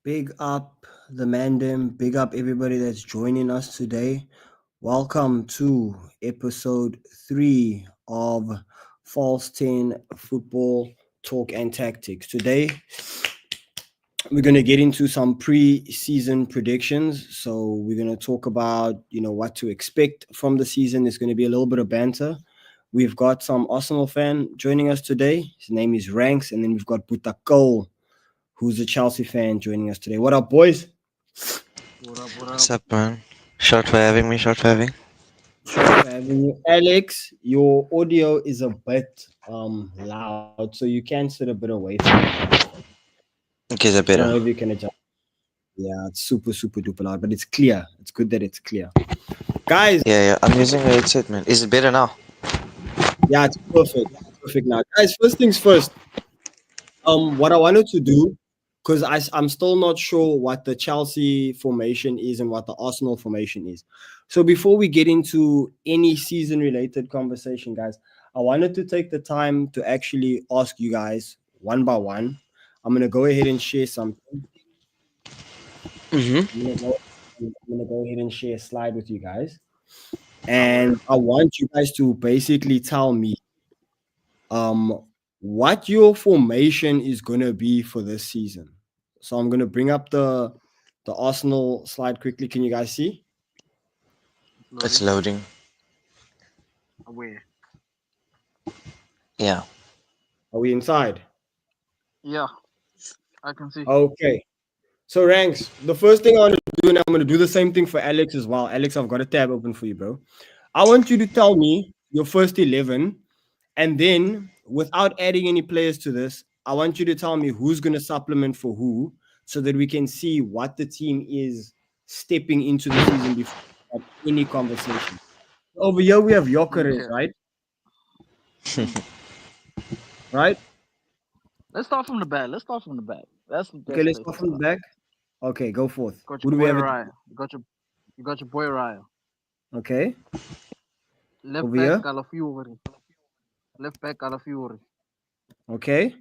Big up the Mandem, big up everybody that's joining us today. Welcome to episode 3 of False 10 Football Talk and Tactics. Today, we're going to get into some pre-season predictions. So we're going to talk about, what to expect from the season. There's going to be a little bit of banter. We've got some Arsenal fan joining us today. His name is Ranks, and then we've got Butakol, who's a Chelsea fan, joining us today. What up, boys? What up? What What's up? up, man? Short for having me. Short for having. Short for having you. Alex, your audio is a bit loud, so you can sit a bit away from the microphone. Okay, is I that don't know better? if you can adjust. Yeah, it's super, super duper loud, but it's clear. It's good that it's clear. Guys, Yeah. I'm using a headset, man. Is it better now? yeah, it's perfect. It's perfect now. Guys, first things first. What I wanted to do, because I'm still not sure what the Chelsea formation is and what the Arsenal formation is. So before we get into any season related conversation, guys, I wanted to take the time to actually ask you guys one by one. I'm gonna go ahead and share something. Mm-hmm. I'm gonna go ahead and share a slide with you guys, I'm ready. and I want you guys to basically tell me um what your formation is going to be for this season. So I'm going to bring up the Arsenal slide quickly. Can you guys see? It's It's loading. loading. Away. Yeah. Are we inside? Yeah, I can see. Okay. So ranks, the first thing I want to do, and I'm going to do the same thing for Alex as well. Alex, I've got a tab open for you, bro. I want you to tell me your first 11, and then without adding any players to this, I want you to tell me who's going to supplement for who, so that we can see what the team is stepping into the season before any conversation. Over here we have Jokeres, Okay. right? Mm. Right? Let's start from the back. Let's start from the back. That's the Okay, best let's place go to from the start. back. Okay, go forth. Got Who your do we boy have it? Raya. You got your boy Raya. Okay, Left over back here. Calafiori. Left back Calafiori. Okay,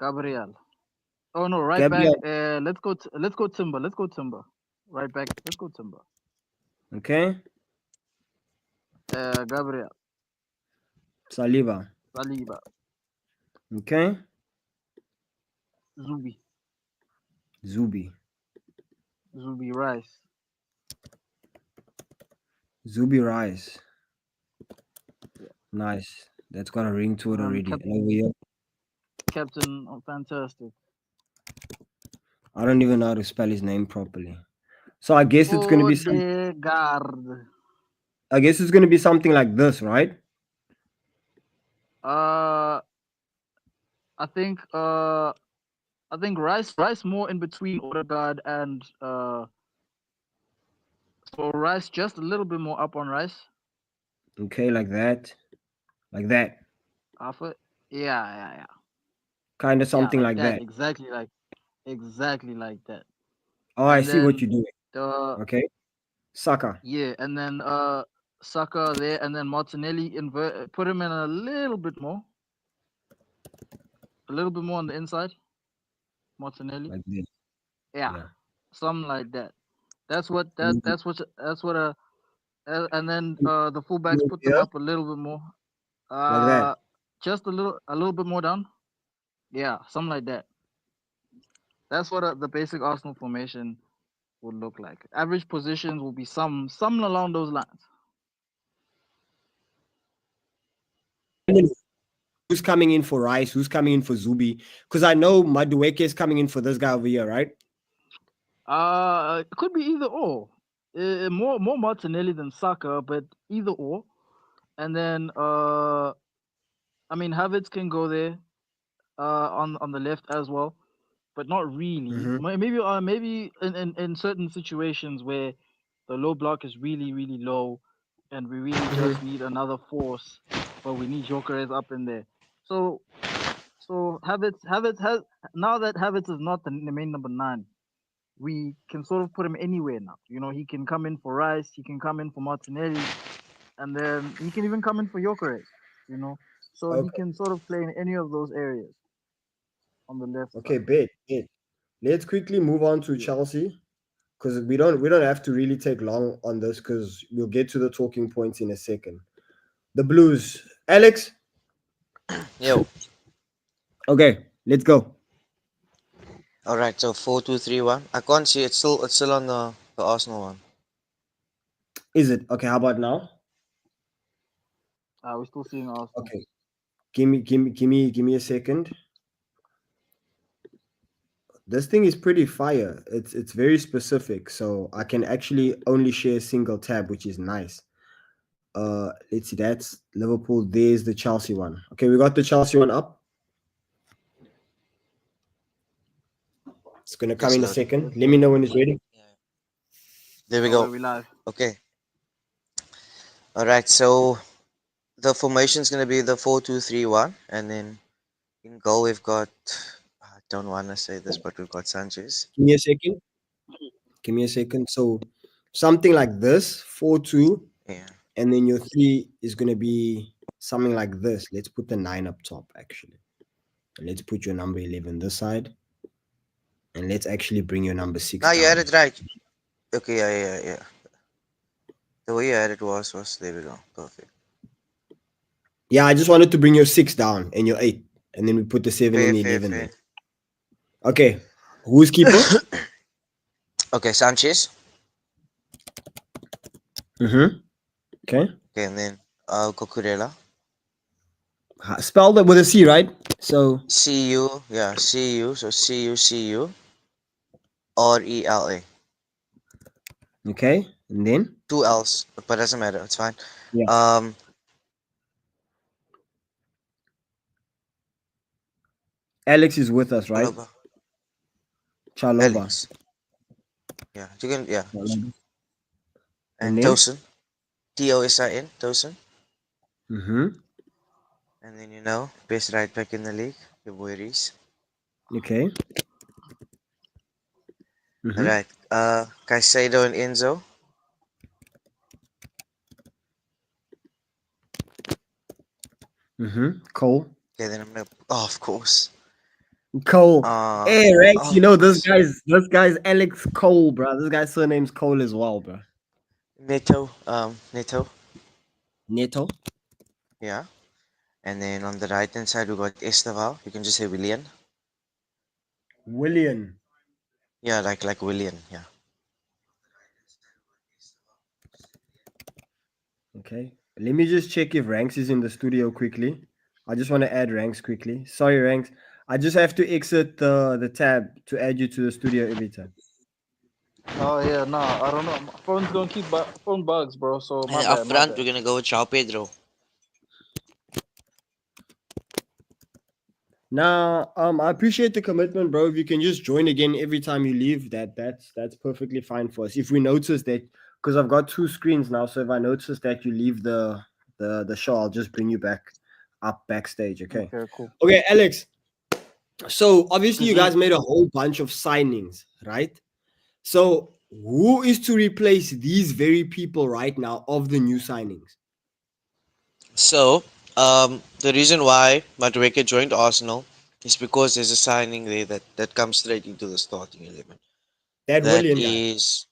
Gabriel. Oh no, right back. Gabriel. Let's go Timber. Let's go Timber. Right back. Let's go Timber. Okay, Gabriel. Saliba. Saliba. Okay, Zubi. Zubi. Zubi Rice. Zubi Rice. Yeah. Nice. That's got a ring to it And already. And over here, Captain Fantastic. I don't even know how to spell his name properly. So I guess it's gonna be some. Odegaard. I guess it's gonna be something like this, right? Uh, I think Rice more in between Odegaard and so Rice just a little bit more up on Rice. Okay, like that, like that, Alpha. Yeah. kind of Yeah, something like like that. that. Exactly like that. Oh, I And see what then you're doing. the Okay, Saka. yeah, and then Saka there, and then Martinelli invert put him in a little bit more on the inside. Martinelli. Like this. Yeah, Yeah. something like that. That's what And then that's what and then the fullbacks over put them here, up a little bit more. like that. Uh, just a little bit more down. Yeah, something like that. That's what the basic Arsenal formation would look like. Average positions will be some along those lines. And then who's coming in for Rice? Who's coming in for Zubi? Because I know Madueke is coming in for this guy over here, right? It could be either or. More Martinelli than Saka, but either or. And then I mean Havertz can go there on the left as well, but not really. Mm-hmm. Maybe in certain situations where the low block is really low, and we really just Mm-hmm. need another force, but we need Jokeres up in there. So Havertz has now that Havertz is not the main number 9, we can sort of put him anywhere now. You know, he can come in for Rice, he can come in for Martinelli, and then he can even come in for Jokeres. You know, so he Okay. can sort of play in any of those areas on the left Okay. side. Bet. Bet. let's quickly move on to Yeah. Chelsea because we don't have to really take long on this because we'll get to the talking points in a second. The Blues, Alex. Yo. Okay, let's go. All right. So 4-2-3-1. I can't see. It's still on the Arsenal one. Is it okay? How about now? We're still seeing Arsenal. Okay, give me a second. This thing is pretty fire. It's very specific, so I can actually only share a single tab, which is nice. Let's see. That's Liverpool. There's the Chelsea one. Okay, we got the Chelsea one up. It's gonna come Just in a loading. second. Let's Let do me it. know when it's ready. Yeah. There we Oh, go. wait, we live. Okay. All right. So the formation's gonna be the 4-2-3-1, and then in goal we've got. I don't want to say this, but we've got Sanchez. Give me a second. Give me a second. So something like this, 4-2, Yeah. and then your three is gonna be something like this. Let's put the nine up top actually. And let's put your number 11 this side. And let's actually bring your number six Now you had down. it right. Okay. Yeah. The way you had it was there we go. Perfect. Yeah, I just wanted to bring your six down and your eight. And then we put the seven and Fair, the fair, 11 there. fair. Okay. Who's keeper? Okay, Sanchez. Mm-hmm. Okay. Okay, and then Cucurella. Spelled it with a C, right? So, CU, yeah, CU. So CU RELA. okay. And then? Two L's, but doesn't matter. It's fine. Yeah. Um, Alex is with us, right? Chaloba. Chaloba. Alex. Yeah, you can. Yeah, Chaloba. And and then? Tosin. TOSIN. Tosin. Mm-hmm. And then best right back in the league, your boy Reese. Okay. All Mm-hmm. right. Caicedo and Enzo. Mm-hmm. Cole. Okay, then I'm gonna. Oh, of course. Cole. Hey, Rex, Of course. this guy's Alex Cole, bro. This guy's surname's Cole as well, bro. Neto. Neto. Yeah. And then on the right hand side we got Esteval. You can just say William. William. Yeah, like William. Yeah. Okay. Let me just check if Ranks is in the studio quickly. I just want to add Ranks quickly. Sorry, Ranks. I just have to exit the tab to add you to the studio every time. Oh yeah, nah, I don't know. My phone's gonna keep phone bugs, bro. So my And up bad, my front bad. we're gonna go with Chao Pedro. Now, I appreciate the commitment, bro. If you can just join again every time you leave, that's perfectly fine for us. If we notice that, because I've got two screens now, so if I notice that you leave the show, I'll just bring you back up backstage. Okay. Okay, cool. Okay, Alex. So obviously you Mm-hmm. guys made a whole bunch of signings, right? So who is to replace these very people right now of the new signings? So, the reason why Madueke joined Arsenal is because there's a signing there that comes straight into the starting 11. That That William guy, is,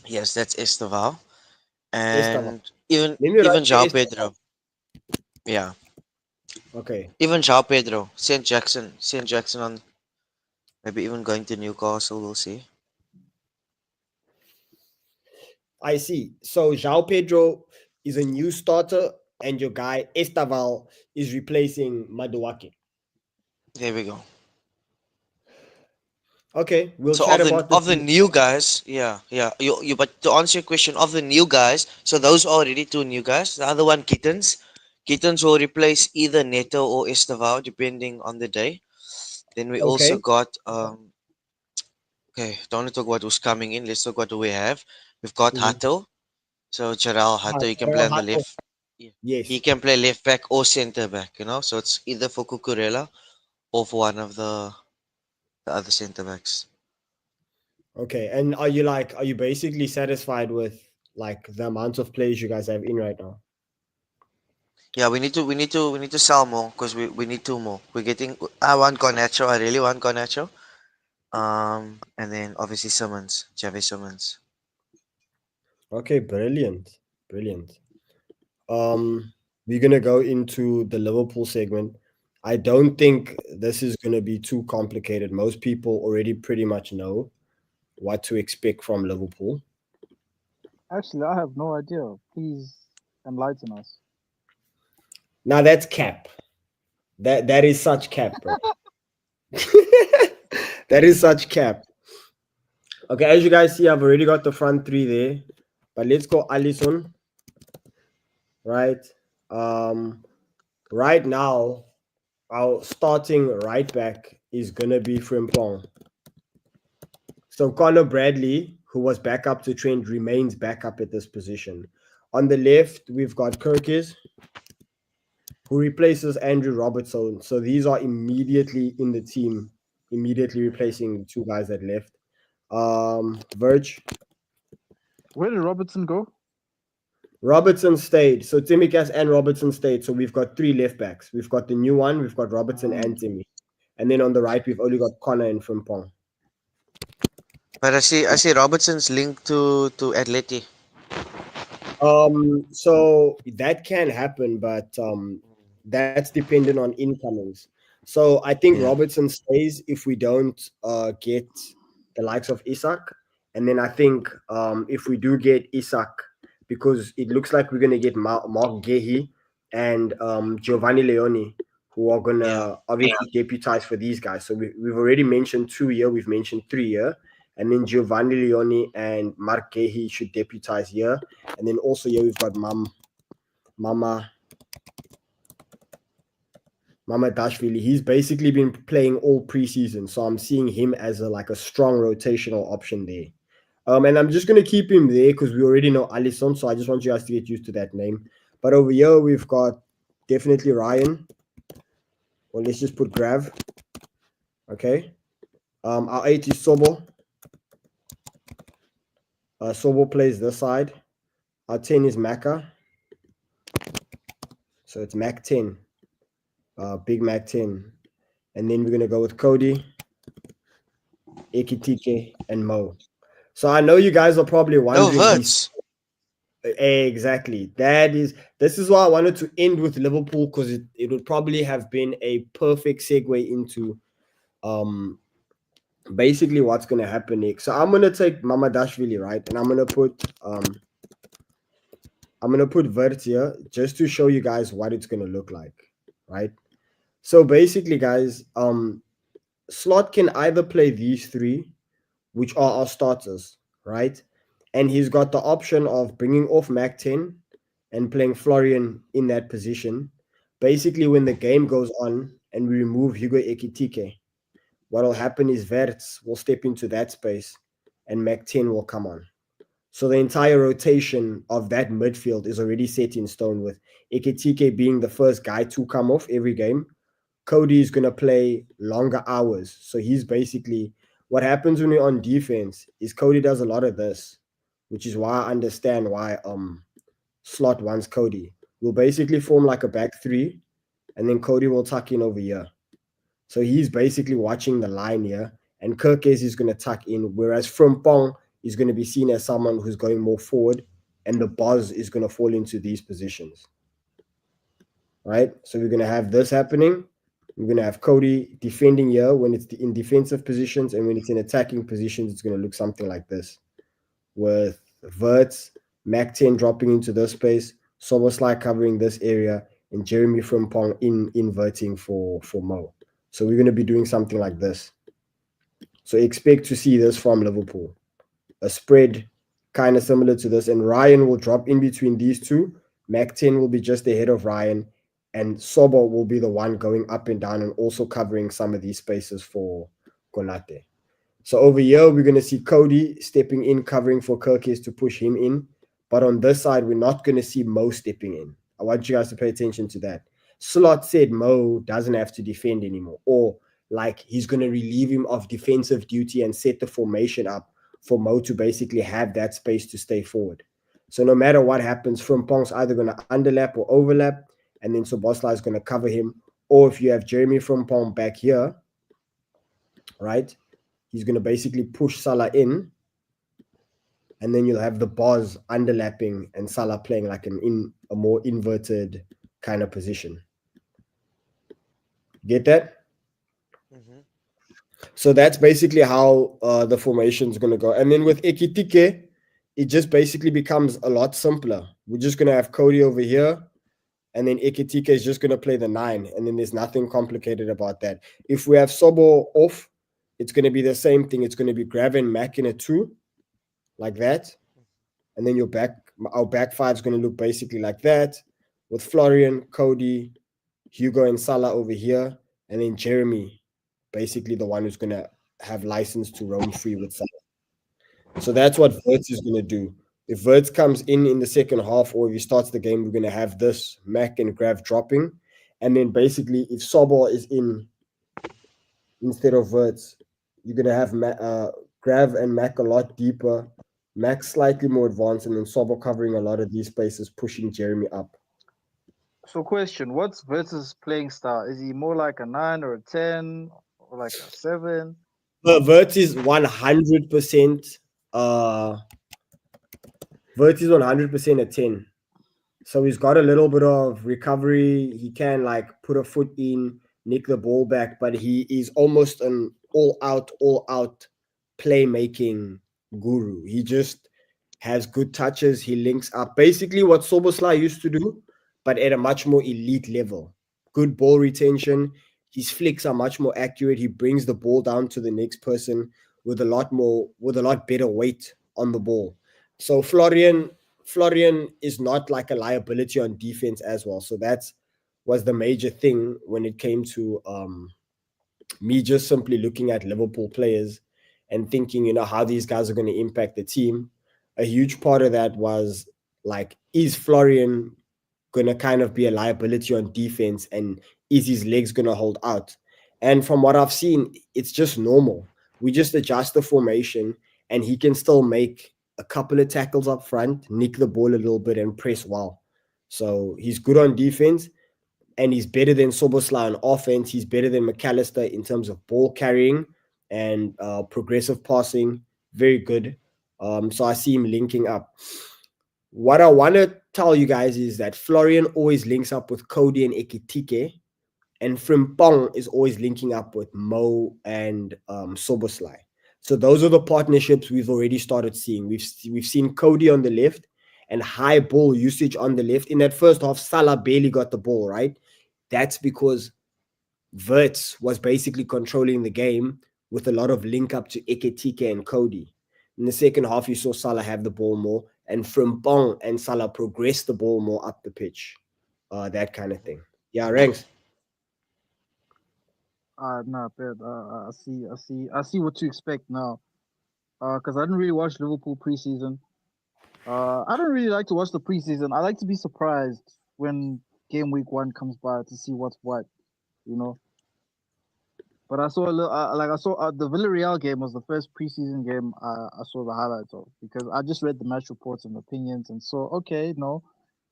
yes, that's Esteval. Esteban. And even Let me write even the João Esteban. Pedro. Yeah. Okay, Even João Pedro. Saint Jackson on maybe even going to Newcastle, we'll see. I see. So João Pedro is a new starter, and your guy Esteval is replacing Maduake. There we go. Okay, we'll So chat of the about the of the team. new guys, yeah. You but to answer your question, of the new guys, so those are already two new guys. The other one, Kittens. Kittens will replace either Neto or Estevao, depending on the day. Then we also Okay. got okay, don't want to talk about who's coming in. Let's talk about who we have. We've got Mhm. Hato. So Gerald Hato, he can play Terrell on the Hatto. left. Yeah. He Yes. can play left back or centre back. So it's either for Cucurella or for one of the other centre backs. Okay. And are you basically satisfied with like the amount of players you guys have in right now? Yeah, we need to sell more because we need two more. We're getting. I want Garnacho. I really want Garnacho. And then obviously Simmons, Javi Simmons. Okay, brilliant. Brilliant. We're gonna go into the Liverpool segment. I don't think this is gonna be too complicated. Most people already pretty much know what to expect from Liverpool. Actually, I have no idea. Please enlighten us. Now that's cap. That is such cap, bro. That is such cap. Okay, as you guys see, I've already got the front three there. But let's go Allison, right? Um, right now, our starting right back is gonna be Frimpong. So Connor Bradley, who was back up to Trent, remains back up at this position. On the left, we've got Kirkis, who replaces Andrew Robertson. So these are immediately in the team, immediately replacing the two guys that left. Verge, Where did Robertson go? Robertson stayed. So Timikas and Robertson stayed. So we've got three left backs. We've got the new one, we've got Robertson Um, and Timmy. And then on the right, we've only got Connor and Frimpong. But I see Robertson's linked to Atleti. So that can happen, but that's dependent on incomings. So I think Yeah. Robertson stays if we don't get the likes of Isak, and then I think if we do get Isak, because it looks like we're gonna get Mark Gehi and Giovanni Leone, who are Yeah. gonna obviously deputize for these guys. So we've already mentioned 2 year, we've mentioned 3 year, and then Giovanni Leone and Mark Gehi should deputize here. And then also here we've got Mama Mama Dashvili. He's basically been playing all preseason, so I'm seeing him as a strong rotational option there. And I'm just gonna keep him there because we already know Alisson, so I just want you guys to get used to that name. But over here we've got definitely Ryan, or let's just put Grav. Okay. Our 8 is Sobo. Sobo plays this side. Our 10 is Maka. So it's Mac 10. Big Mac 10. And then we're going to go with Cody, Ekitike, and Mo. So I know you guys are probably No wondering these. Verts. Exactly. This is why I wanted to end with Liverpool, because it would probably have been a perfect segue into um basically what's gonna happen next. So I'm gonna take Mamadashvili, right? And I'm gonna put Vert here just to show you guys what it's gonna look like, right? So basically, guys, Slot can either play these three, which are our starters, right? And he's got the option of bringing off Mac 10 and playing Florian in that position. Basically, when the game goes on and we remove Hugo Ekitike, what will happen is Verts will step into that space and Mac 10 will come on. So the entire rotation of that midfield is already set in stone, with Ekitike being the first guy to come off every game. Cody is going to play longer hours. So he's basically, what happens when you're on defense is Cody does a lot of this, which is why I understand why Slot wants Cody. We'll basically form like a back three, and then Cody will tuck in over here. So he's basically watching the line here, and Kirkes is going to tuck in, whereas Frimpong is going to be seen as someone who's going more forward, and the Boz is going to fall into these positions. Right? So we're going to have this happening. We're going to have Cody defending here when it's in defensive positions, and when it's in attacking positions, it's going to look something like this, with Verts, Mac 10 dropping into this space, Soboslai covering this area, and Jeremy Frimpong inverting for Mo. So we're going to be doing something like this. So expect to see this from Liverpool. A spread kind of similar to this, and Ryan will drop in between these two. Mac 10 will be just ahead of Ryan, and Sobo will be the one going up and down and also covering some of these spaces for Konate. So over here, we're going to see Cody stepping in, covering for Kirkes to push him in. But on this side, we're not going to see Mo stepping in. I want you guys to pay attention to that. Slot said Mo doesn't have to defend anymore, or like he's going to relieve him of defensive duty and set the formation up for Mo to basically have that space to stay forward. So no matter what happens, Frimpong's either going to underlap or overlap, and then Sobosla is going to cover him. Or if you have Jeremy Frimpong back here, right? He's going to basically push Salah in, and then you'll have the bars underlapping and Salah playing like a more inverted kind of position. Get that? Hmm. So that's basically how the formation is going to go. And then with Ekitike, it just basically becomes a lot simpler. We're just going to have Cody over here, and then Ekitike is just going to play the 9, and then there's nothing complicated about that. If we have Sobo off, it's going to be the same thing. It's going to be Grav and Mac in a 2, like that. And then our back five is going to look basically like that, with Florian, Cody, Hugo, and Salah over here, and then Jeremy, basically the one who's going to have license to roam free with Salah. So that's what Verts is going to do. If Verts comes in the second half, or if he starts the game, we're going to have this Mac and Grav dropping, and then basically if Sobor is in instead of Verts, you're going to have Grav and Mac a lot deeper, Mac slightly more advanced, and then Sobor covering a lot of these spaces, pushing Jeremy up. So, question: what's Versus playing style? Is he more like a 9 or a 10 or like a 7? But Verts is 100%. Uh, Verts is 100% a 10. So he's got a little bit of recovery. He can like put a foot in, nick the ball back, but he is almost an all out playmaking guru. He just has good touches. He links up. Basically, what Soboslai used to do, but at a much more elite level. Good ball retention. His flicks are much more accurate. He brings the ball down to the next person with a lot better weight on the ball. So Florian is not like a liability on defense as well. So that's was the major thing when it came to me just simply looking at Liverpool players and thinking, how these guys are going to impact the team. A huge part of that was like, is Florian going to kind of be a liability on defense, and is his legs going to hold out? And from what I've seen, it's just normal. We just adjust the formation, and he can still make a couple of tackles up front, nick the ball a little bit, and press well. So he's good on defense, and he's better than Soboslai on offense. He's better than McAllister in terms of ball carrying and progressive passing. Very good. So I see him linking up. What I want to tell you guys is that Florian always links up with Cody and Ekitike, and Frimpong is always linking up with Mo and Soboslai. So those are the partnerships we've already started seeing. We've seen Cody on the left and high ball usage on the left. In that first half, Salah barely got the ball, right? That's because Verts was basically controlling the game with a lot of link up to Ekitike and Cody. In the second half, you saw Salah have the ball more, and Frimpong and Salah progress the ball more up the pitch. That kind of thing. Yeah, Ranks. Nah, bad. I see what to expect now. Because I didn't really watch Liverpool preseason. I don't really like to watch the preseason. I like to be surprised when game week 1 comes by to see what's what, you know. But I saw a little, like I saw the Villarreal game was the first preseason game I saw the highlights of, because I just read the match reports and opinions and saw, okay, no,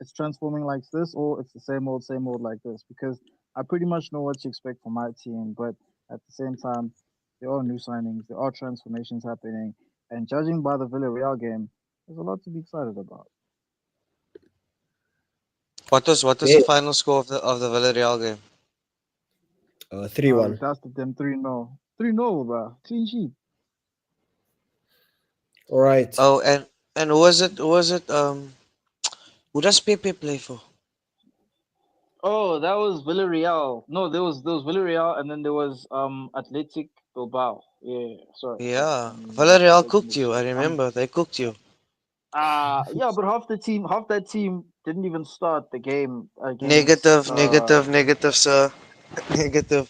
it's transforming like this, or it's the same old like this, because I pretty much know what to expect from my team. But at the same time, there are new signings, there are transformations happening, and judging by the Villarreal game, there's a lot to be excited about. What was Yeah. the final score of the Villarreal game? 3-1. We dusted them 3-0. 3-0, bro. Clean sheet. All right. Oh, and who does Pepe play for? Oh, that was Villarreal. No, there was Villarreal, and then there was Athletic Bilbao. Yeah, sorry. Yeah, I'm Villarreal making cooked this you. I up. remember they cooked you. Yeah, but half that team didn't even start the game against. Negative, negative, negative, sir. Negative.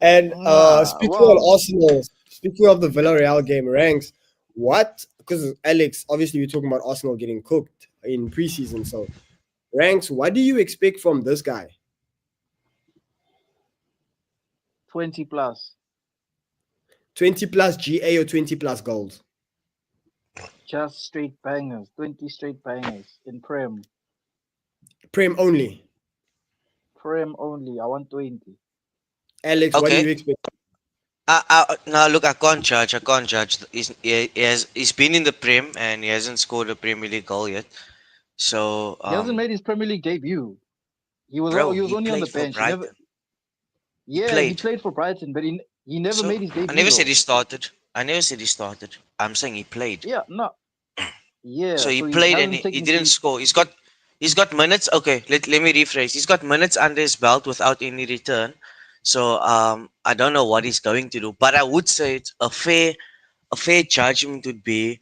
And Nah, speaking of well, Arsenal, speaking of the Villarreal game, Ranks, what? Because Alex, obviously, we're talking about Arsenal getting cooked in preseason. So, Ranks, what do you expect from this guy? 20 plus, 20 plus GA or 20 plus goals? just straight bangers. 20 straight bangers in Prem. Prem only. Prem only. I want 20. Alex, what do Okay. you expect? Now look, I can't judge. I can't judge. He's been in the Prem and he hasn't scored a Premier League goal yet. So, He hasn't made his Premier League debut. bro, He was he only on the played for bench. He never. Brighton. He Yeah, he played. played for Brighton, but he never So made his I debut never said he though. started. I never said he started. I'm saying he played. Yeah, no. So Yeah, he so he played and hasn't he didn't technically. score. He's got minutes. Okay, let me rephrase. He's got minutes under his belt without any return. So I don't know what he's going to do, but I would say it's a fair judgment would be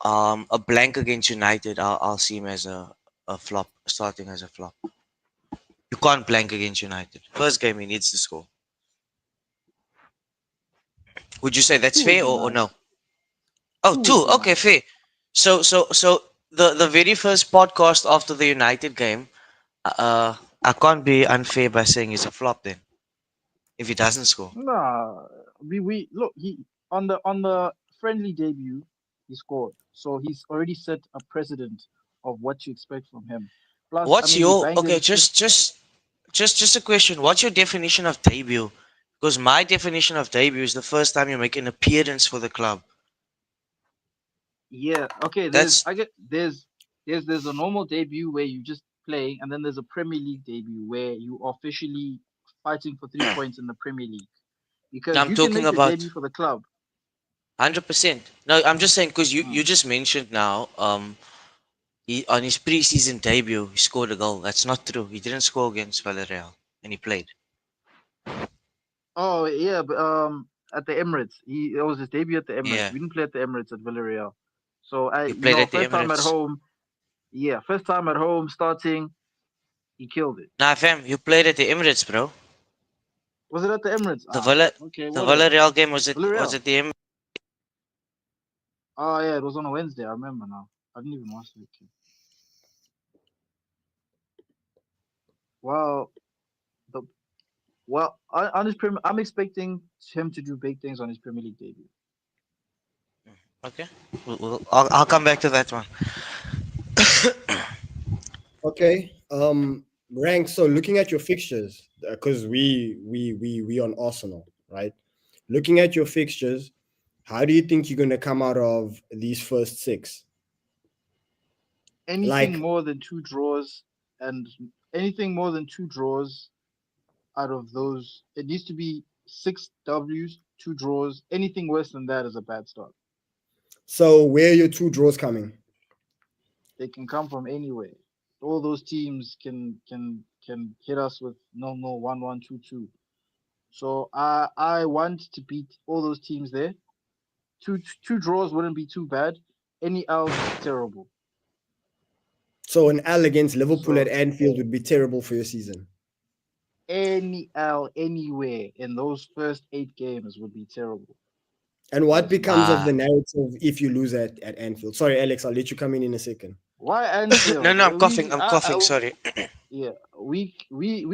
a blank against United. I'll see him as a flop, starting as a flop. You can't blank against United. First game he needs to score. Would you say that's Two would fair be or no? nice. Oh, Two would two. be Okay, nice. fair. So the very first podcast after the United game, I can't be unfair by saying he's a flop then if he doesn't score. Nah, we look he on the friendly debut he scored, so he's already set a precedent of what you expect from him. Plus, I What's mean, we your banged okay? him Just a question. What's your definition of debut? Because my definition of debut is the first time you make an appearance for the club. Yeah, okay. That's There's a normal debut where you just play, and then there's a Premier League debut where you are officially fighting for 3 points in the Premier League because I'm you can talking make your about debut for the club. 100%. No, I'm just saying because you Mm. just mentioned now he on his preseason debut he scored a goal. That's not true. He didn't score against Villarreal and he played. Oh yeah, but at the Emirates, he it was his debut at the Emirates. Yeah, We didn't play at the Emirates at Villarreal, so I, he played at the first time at Emirates. home. Yeah, first time at home, starting, he killed it. Nah, fam, you played at the Emirates, bro. Was it at the Emirates? The Ah, Villa, okay, the whatever. Villarreal game was Villarreal. at the Emirates. Oh yeah, it was on a Wednesday. I remember now. I didn't even watch it. Okay. Well, the on his I'm expecting him to do big things on his Premier League debut. Okay, I'll come back to that one. Okay. Rank. So looking at your fixtures, because we on Arsenal, right? Looking at your fixtures, how do you think you're going to come out of these first six? Anything Like, more than two draws, and anything more than two draws out of those, it needs to be six W's, two draws. Anything worse than that is a bad start. so where are your two draws coming? They can come from anywhere. All those teams can hit us with no 1-1, 2-2. So I want to beat all those teams there. Two draws wouldn't be too bad. Any else is terrible. So an L against Liverpool at So Anfield would be terrible for your season. any L anywhere in those first 8 games would be terrible. And what Honestly. becomes of Ah, the narrative if you lose at Anfield? Sorry, Alex, I'll let you come in a second. Why no, Anfield? no, I'm coughing. We I'm coughing. Sorry. yeah, we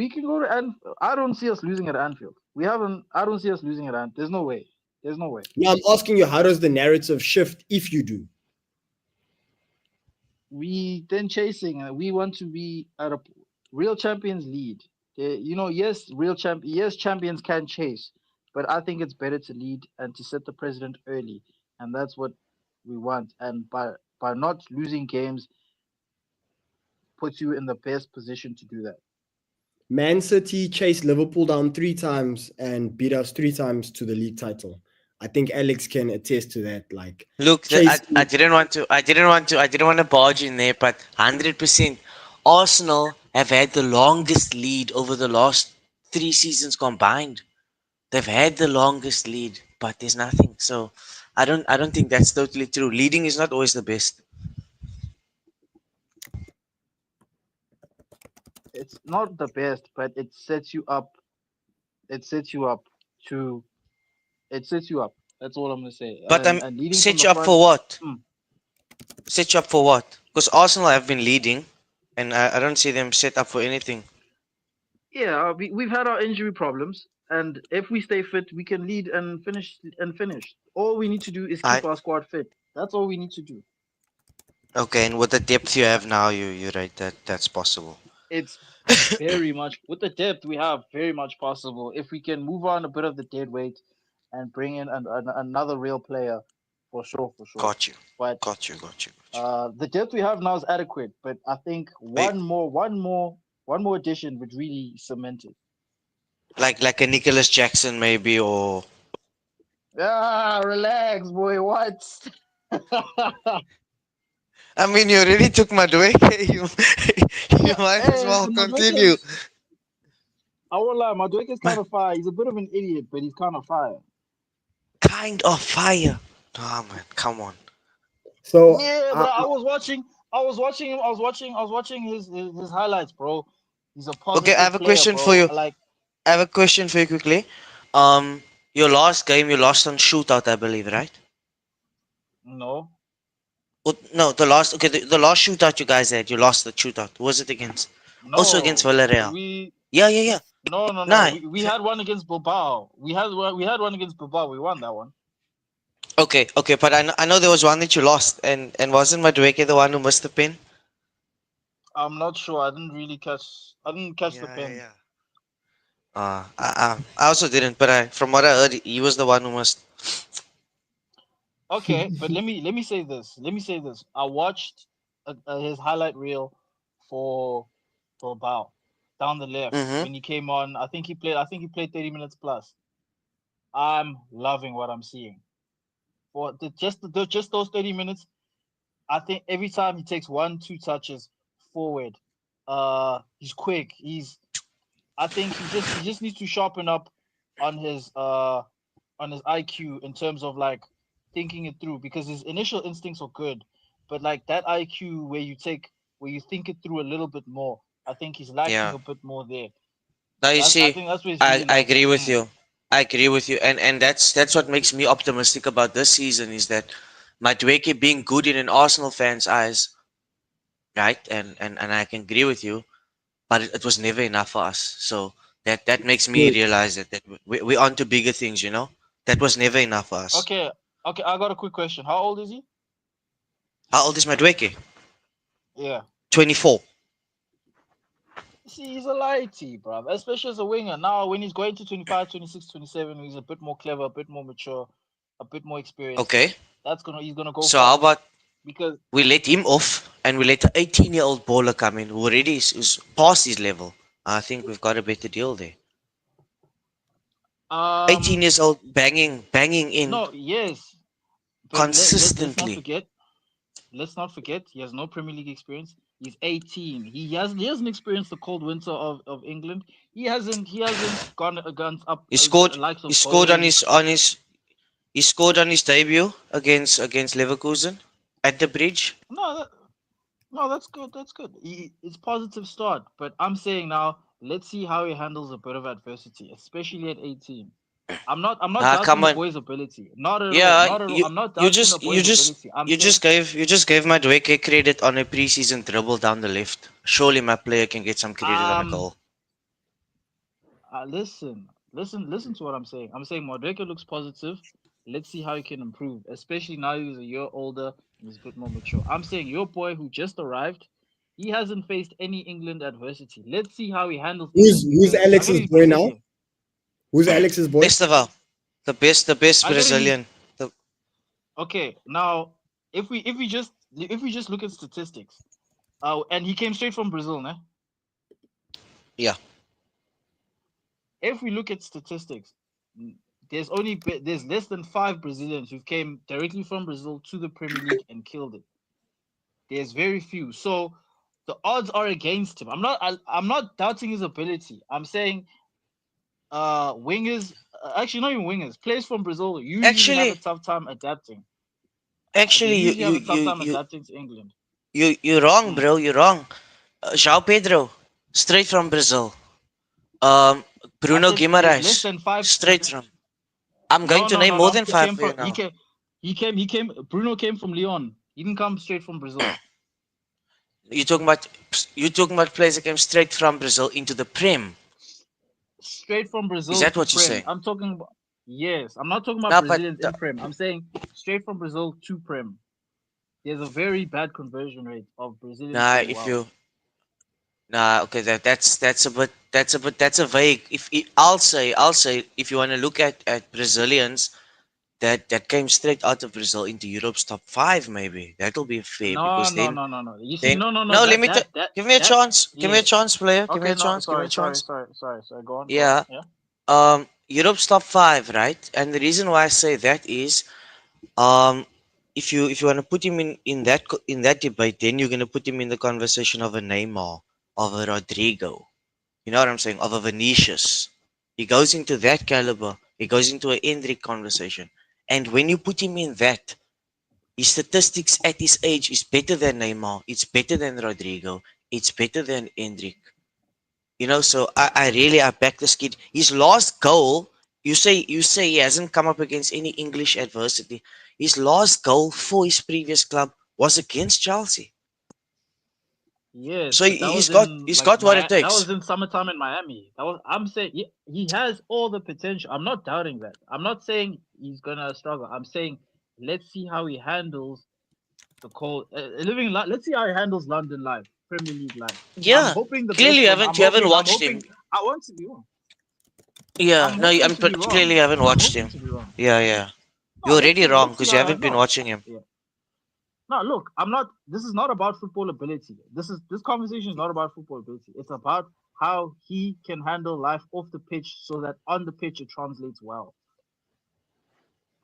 can go to Anfield. I don't see us losing at Anfield. We haven't. I don't see us losing at Anfield. There's no way. There's no way. Now I'm asking you, how does the narrative shift if you do? We then chasing, and we want to be at a real champions lead. Yes, yes, champions can chase, but I think it's better to lead and to set the precedent early, and that's what we want. And by not losing games, puts you in the best position to do that. Man City chased Liverpool down three times and beat us three times to the league title. I think Alex can attest to that. Like Look, I chasing. didn't want to. I didn't want to barge in there, but 100%. Arsenal have had the longest lead over the last 3 seasons combined. They've had the longest lead, but there's nothing. So I don't think that's totally true. Leading is not always the best. It's not the best, but it sets you up. It sets you up to. It sets you up. That's all I'm gonna say. But I'm And leading from set the you up front. for what? hmm, Set you up for what? Because Arsenal have been leading, and I don't see them set up for anything. Yeah, we've had our injury problems, and if we stay fit, we can lead and finish. All we need to do is I keep our squad fit. That's all we need to do. Okay, and with the depth you have now, you're right that that's possible. it's very much with the depth we have, very much possible. If we can move on a bit of the dead weight and bring in another real player, for sure, for sure. Got you. But Got you. Got you. Got you. the depth we have now is adequate. But I think Wait, one more addition would really cement it. like a Nicholas Jackson maybe, or Ah, relax, boy. What? I mean, you already took my way. You you might as And well continue. Madueke, I won't lie, Madueke is kind of fire. He's a bit of an idiot, but he's kind of fire. Kind of fire. Oh man, come on. So Yeah, but I was watching his highlights, bro. He's a Okay, I positive have a player, question for bro. you. Like, I have a question for you quickly. Your last game you lost on shootout, I believe, right? no, Oh, no, the last okay, the last shootout you guys had, you lost the shootout. Who was it against? Also against no, Villarreal. we Yeah, yeah, yeah. no. No. We had one against Bilbao. We had one against Bilbao. We won that one. Okay, okay, but I know there was one that you lost, and wasn't Madueke the one who missed the pin? I'm not sure. I didn't catch the Yeah, yeah, pen. yeah. I also didn't, but from what I heard, he was the one who missed. Okay, but let me say this. Let me say this. I watched his highlight reel for Bilbao down the left Mm-hmm. when he came on. I think he played 30 minutes plus. I'm loving what I'm seeing. For just those 30 minutes, I think every time he takes one, two touches forward, he's quick. I think he just needs to sharpen up on his IQ in terms of like thinking it through because his initial instincts are good, but like that IQ where you think it through a little bit more, I think he's lacking Yeah. a bit more there. Now you I see, think that's where he's really I lacking. agree with you. I agree with you, and that's what makes me optimistic about this season is that Madueke being good in an Arsenal fan's eyes, right? And I can agree with you, but it was never enough for us. So that makes me good. realize that we're on to bigger things. That was never enough for us. Okay, okay. I got a quick question. How old is he? How old is Madueke? Yeah. 24. See, he's a lighty, bro. Especially as a winger. Now, when he's going to 25, 26, 27, he's a bit more clever, a bit more mature, a bit more experienced. Okay. He's gonna go So how far about because we let him off and we let an 18-year-old baller come in who already is past his level? I think we've got a better deal there. 18 um years old, banging in no, yes, but consistently. let's not forget he has no Premier League experience. He's 18. He hasn't experienced the cold winter of England. He hasn't gone against up He scored. likes He of scored on Bowen. his. He scored on his debut against Leverkusen at the bridge. No, no, that's good. That's good. It's positive start, but I'm saying now, let's see how he handles a bit of adversity, especially at 18. I'm not Ah, doubting come the on. boy's ability. Not at all. Yeah, Not at all. I'm not doubting the boy's ability. I'm saying, you just gave my Dweke credit on a preseason dribble down the left. Surely my player can get some credit on a um, goal. listen to what I'm saying. I'm saying Modric looks positive. Let's see how he can improve, especially now he's a year older and he's a bit more mature. I'm saying your boy who just arrived, he hasn't faced any England adversity. Let's see how he handles Who's England who's because I get Alex's his boy now? position. Who's Alex's boy? Esteval, the best I get his Brazilian. The, okay. Now, if we just look at statistics, and he came straight from Brazil, né? yeah, If we look at statistics, there's less than five Brazilians who came directly from Brazil to the Premier League and killed it. There's very few, so the odds are against him. I'm not doubting his ability. I'm saying wingers, actually not even wingers, players from Brazil usually have a actually, tough time adapting. They actually, usually have a tough time adapting to England. you're wrong, Mm. bro. You're wrong. João Pedro, straight from Brazil. Um, I Bruno said there's less Guimarães, than five. straight from. I'm going No, to no, name no, more no. than five for you He now. came. He came. Bruno came from Lyon. He didn't come straight from Brazil. You talking about you talking about players that came straight from Brazil into the Prem. Straight from Is Brazil that to what you're Prem. saying? I'm talking about. Yes, I'm not talking about No, but Brazilians in Prem. I'm saying straight from Brazil to Prem. There's a very bad conversion rate of Brazilians nah, doing if well. you Nah, okay, that's a vague. I'll say if you want to look at Brazilians that came straight out of Brazil into Europe's top five, maybe that'll be fair No, because no, no, no, no. You see, then no, no, no. no, let me give me a That. chance, Yeah. player, give me Okay. a No. chance, give me a Sorry. Sorry. chance. Sorry. Sorry. Sorry. Go on. Yeah, Yeah. Europe's top five, right? And the reason why I say that is if you want to put him in that debate, then you're gonna put him in the conversation of a Neymar, of a Rodrigo. You know what I'm saying? Of a Vinicius. He goes into that caliber. He goes into an Endrick conversation. And when you put him in that, his statistics at his age is better than Neymar. It's better than Rodrigo. It's better than Endrick. You know, so I back this kid. His last goal, you say he hasn't come up against any English adversity. His last goal for his previous club was against Chelsea. Yes, So but that was he's in like got what it That takes. was in summertime in Miami. That was. I'm saying he has all the potential. I'm not doubting that. I'm not saying he's gonna struggle. I'm saying let's see how he handles the cold Let's see how he handles London life, Premier League life. I'm Yeah, hoping the clearly best you for him. haven't you haven't I'm watched him. hoping. I want to be wrong. Yeah, I'm no, hoping I'm to be particularly wrong. haven't I'm watched hoping him. to be wrong. Yeah, yeah. No, You're already wrong let's see because you how. haven't been No, watching him. yeah. No, look, I'm not. This is not about football ability. This conversation is not about football ability. It's about how he can handle life off the pitch, so that on the pitch it translates well.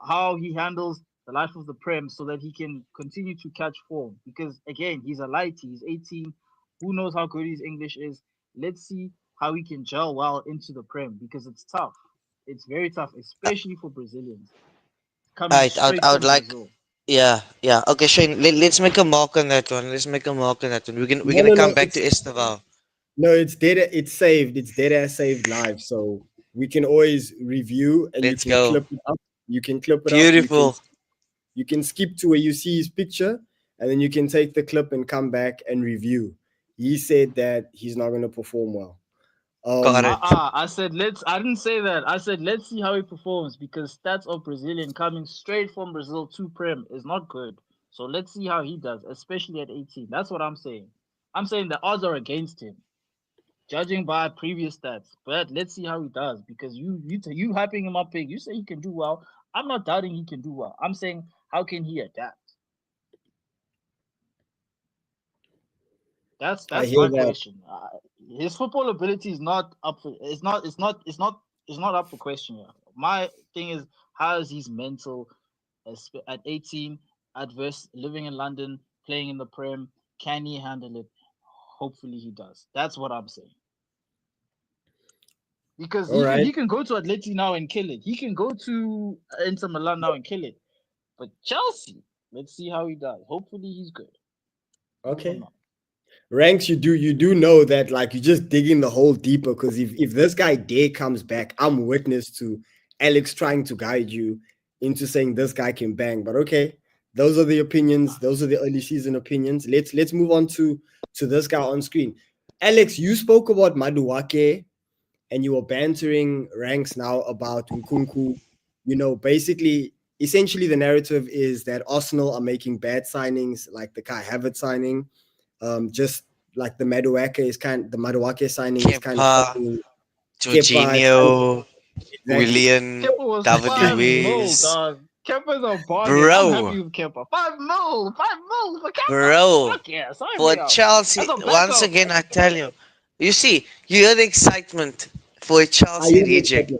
How he handles the life of the Prem, so that he can continue to catch form. Because again, he's a lighty. He's 18. Who knows how good his English is? Let's see how he can gel well into the Prem, because it's tough. It's very tough, especially for Brazilians coming straight I would from like. Brazil. Yeah, yeah. Okay, Shane. Let's make a mark on that one. Let's make a mark on that one. We're No, gonna no, come no. back to Esteval. No, it's data. It's saved. It's data saved live. So we can always review, and you Let's can go. clip it up. You can clip it up. Beautiful. You can skip to where you see his picture, and then you can take the clip and come back and review. He said that he's not going to perform well. Got Um, it. I said let's. I didn't say that. I said let's see how he performs, because stats of Brazilian coming straight from Brazil to Prem is not good. So let's see how he does, especially at 18. That's what I'm saying. I'm saying the odds are against him, judging by previous stats. But let's see how he does, because you hyping him up big. You say he can do well. I'm not doubting he can do well. I'm saying how can he adapt? I That's hear my that. question. His football ability is not up for. It's not up for question here. My thing is, how is his mental at 18, adverse, living in London, playing in the Prem? Can he handle it? Hopefully he does. That's what I'm saying. Because All right. he can go to Atleti now and kill it. He can go to Inter Milan now and kill it. But Chelsea, let's see how he does. Hopefully he's good. Moving Okay. on. Ranks, you do know that like you're just digging the hole deeper, because if this guy Day comes back, I'm witness to Alex trying to guide you into saying this guy can bang. But okay, those are the opinions. Those are the early season opinions. Let's move on to this guy on screen. Alex, you spoke about Maduake, and you were bantering Ranks now about Nkunku. Basically, essentially the narrative is that Arsenal are making bad signings, like the Kai Havertz signing. Just like the Maduake signing is kind of Kepa, copying Kepa. Is kind of, Jorginho, exactly. William, Kepa was David 5 mil, Luiz. dog. Kepa's a bargain. I'm Bro, happy with Kepa. 5 mil, 5 mil for Kepa. bro. Fuck yeah, sign For me up. As Chelsea, a once backup. again, I tell you. You see, you hear the excitement for a I Chelsea hear the excitement. reject.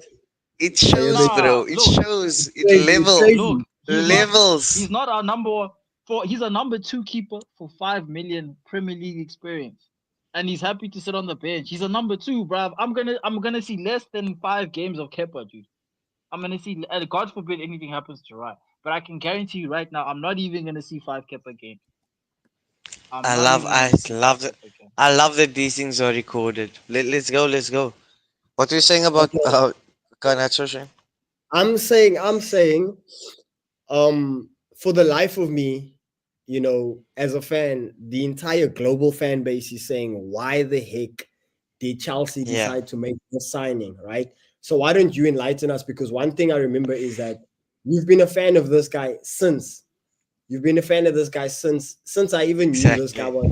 It I hear the shows, excitement. bro. Nah, It look, shows. It Crazy. It's level. look. crazy. Levels. He's not our number four. He's a number two keeper for 5 million Premier League experience, and he's happy to sit on the bench. He's a number two, bruv. I'm gonna see less than 5 games of Kepa, dude. I'm gonna see. God forbid anything happens to Ryan, but I can guarantee you right now, I'm not even gonna see 5 Kepa games. I'm I not love. even I gonna see five love it. Kepa games. I love that these things are recorded. Let's go. Let's go. What were you saying about Okay. Garnacho, Shane? I'm saying, for the life of me, as a fan, the entire global fan base is saying, why the heck did Chelsea Yeah, decide to make this signing, right? So why don't you enlighten us? Because one thing I remember is that you've been a fan of this guy since. You've been a fan of this guy since I even knew this guy exactly. was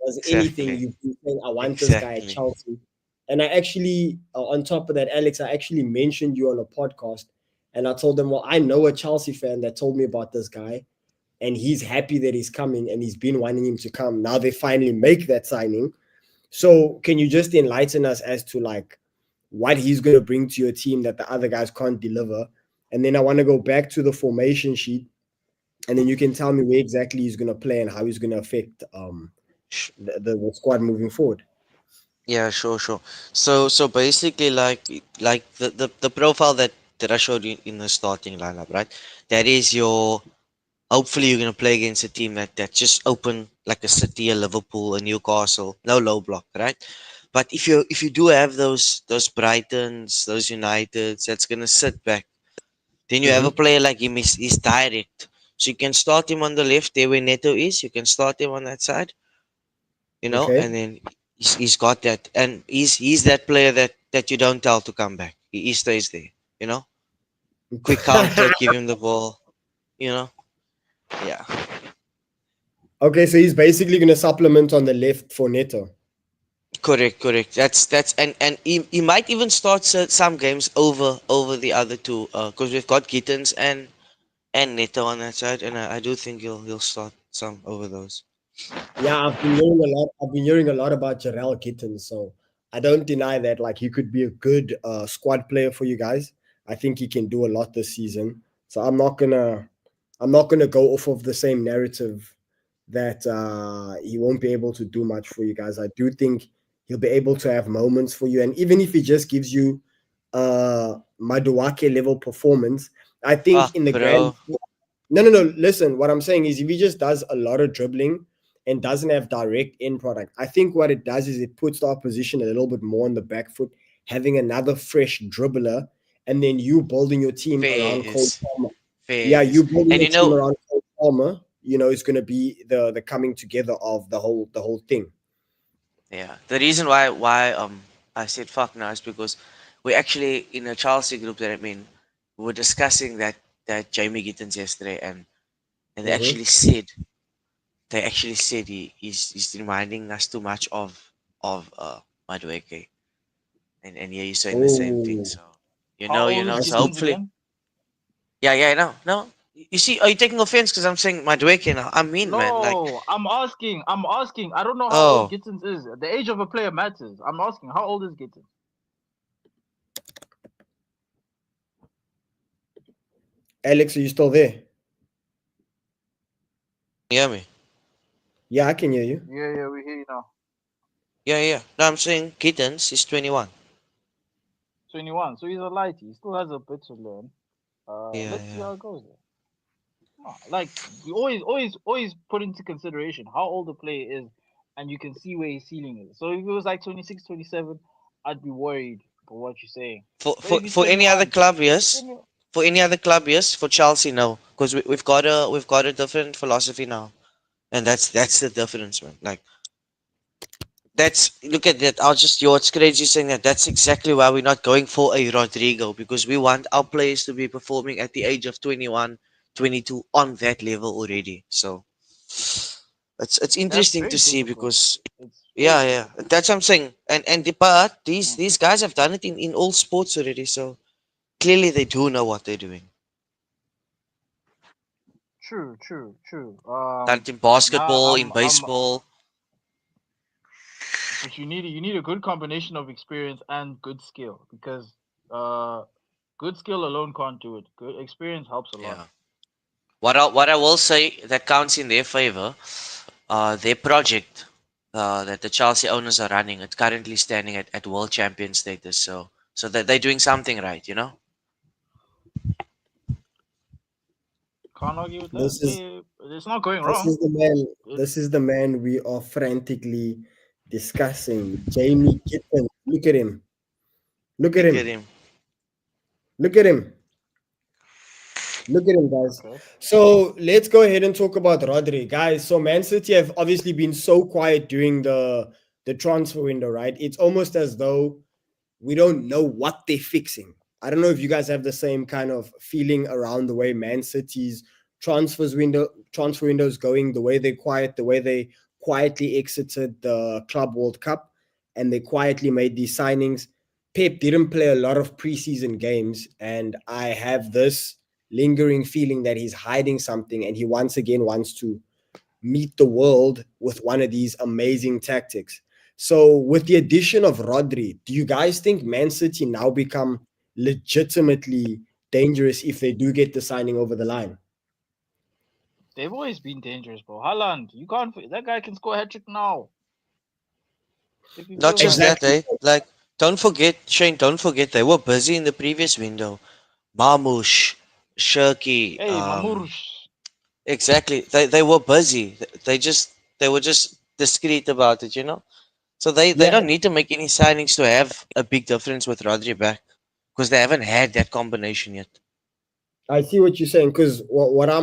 does anything, Exactly. you've been saying, I want this guy at Exactly. Chelsea. And I actually, on top of that, Alex, I actually mentioned you on a podcast, and I told them, well, I know a Chelsea fan that told me about this guy, and he's happy that he's coming, and he's been wanting him to come. Now they finally make that signing. So can you just enlighten us as to like what he's going to bring to your team that the other guys can't deliver? And then I want to go back to the formation sheet, and then you can tell me where exactly he's going to play and how he's going to affect Sh- the squad moving forward. Yeah, sure, sure. So basically, like the profile that I showed you in the starting lineup, right? That is your. Hopefully, you're gonna play against a team that just open like a City, a Liverpool, a Newcastle, no low block, right? But if you do have those Brightons, those Uniteds, that's gonna sit back. Then you have a Mm-hmm. player like him is direct, so you can start him on the left there where Neto is. You can start him on that side, and Okay. then he's got that, and he's that player that you don't tell to come back. He stays there, you know. Quick counter, give him the ball, you know. Yeah. Okay, so he's basically going to supplement on the left for Neto. Correct, correct. That's and he might even start some games over the other two because we've got Gittins and Neto on that side, and I do think he'll start some over those. Yeah, I've been hearing a lot. I've been hearing a lot about Jarrell Kitten, so I don't deny that. Like he could be a good squad player for you guys. I think he can do a lot this season. So I'm not gonna go off of the same narrative that he won't be able to do much for you guys. I do think he'll be able to have moments for you, and even if he just gives you Maduake level performance, I think Fuck, in the grand bro. no, no, no. Listen, what I'm saying is if he just does a lot of dribbling and doesn't have direct end product, I think what it does is it puts the opposition a little bit more on the back foot, having another fresh dribbler, and then you building your team around Cole Fairs, Palmer. Yeah, fairs, you building and your team around Cole Palmer, is going to be the coming together of the whole thing. yeah. The reason why I said fuck now is because we actually in a Chelsea group that I'm in, we were discussing that Jamie Gittins yesterday, and Mm-hmm. they actually said he's reminding us too much of Madueke, and yeah, you're saying the same thing. Oh, So How old is I so see. Gittins hopefully, again? yeah, yeah, no, no. You see, are you taking offense because I'm saying Madueke now? I mean, man, like, No, I'm asking. I'm asking. I don't know how old oh, Gittins is. The age of a player matters. I'm asking. How old is Gittins? Alex, are you still there? yeah, me, Yeah, I can hear you. Yeah, yeah, we hear you now. yeah, yeah. No, I'm saying Gittins is 21. 21. So he's a lighty. He still has a bit to learn. Yeah, Let's see yeah. how it goes. There. Like you always put into consideration how old the player is, and you can see where his ceiling is. So if it was like 26, 27, I'd be worried for what you're saying. But if he's For any other 21, club, yes. 20, For any other club, yes. For Chelsea, no, because we've got a different philosophy now, and that's the difference, man. Like that's look at that. I'll just it's crazy saying that. That's exactly why we're not going for a Rodrigo because we want our players to be performing at the age of 21, 22 on that level already. So it's that's interesting very to see difficult. because It's yeah, very yeah, difficult. that's what I'm saying. But these Mm. these guys have done it in all sports already. So clearly they do know what they're doing. True, true, true. Done it in Now basketball, in baseball. but you need a good combination of experience and good skill because uh, good skill alone can't do it. Good experience helps a lot. Yeah. What I will say that counts in their favor, their project that the Chelsea owners are running, it's currently standing at world champion status. So that they're doing something right, you know. Can't argue with that. This is It's not going This wrong. is the man. It's This is the man we are frantically discussing. Jamie Kitten. Look at him. Look at Look at him. him. Look at him. Look at him, guys. okay. So let's go ahead and talk about Rodri, guys. So Man City have obviously been so quiet during the transfer window, right? It's almost as though we don't know what they're fixing. I don't know if you guys have the same kind of feeling around the way Man City's transfer window is going, the way they quiet, the way they quietly exited the Club World Cup and they quietly made these signings. Pep didn't play a lot of preseason games, and I have this lingering feeling that he's hiding something and he once again wants to meet the world with one of these amazing tactics. So, with the addition of Rodri, do you guys think Man City now become legitimately dangerous if they do get the signing over the line? They've always been dangerous, bro. Haaland, you can't. That guy can score a hat trick now. If you Not feel just like that, Exactly. eh? Like, don't forget, Shane, don't forget, they were busy in the previous window. Marmoush, Shirky, hey, Mamurush. exactly. They were busy. They were just discreet about it, you know? So they Yeah, don't need to make any signings to have a big difference with Rodri back. Because they haven't had that combination yet. I see what you're saying because what I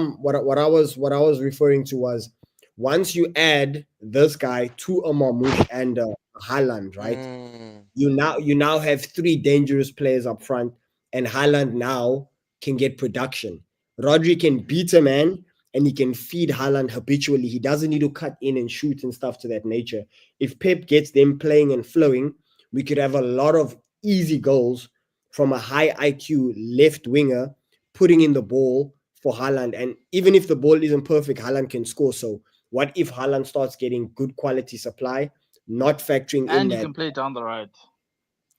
was referring to was once you add this guy to a Marmoush and a Haaland, right? Mm, You now have three dangerous players up front, and Haaland now can get production. Rodri can beat a man and he can feed Haaland habitually. He doesn't need to cut in and shoot and stuff to that nature. If Pep gets them playing and flowing, we could have a lot of easy goals from a high IQ left winger putting in the ball for Haaland. And even if the ball isn't perfect, Haaland can score. So what if Haaland starts getting good quality supply, not factoring in And he that can play down the right.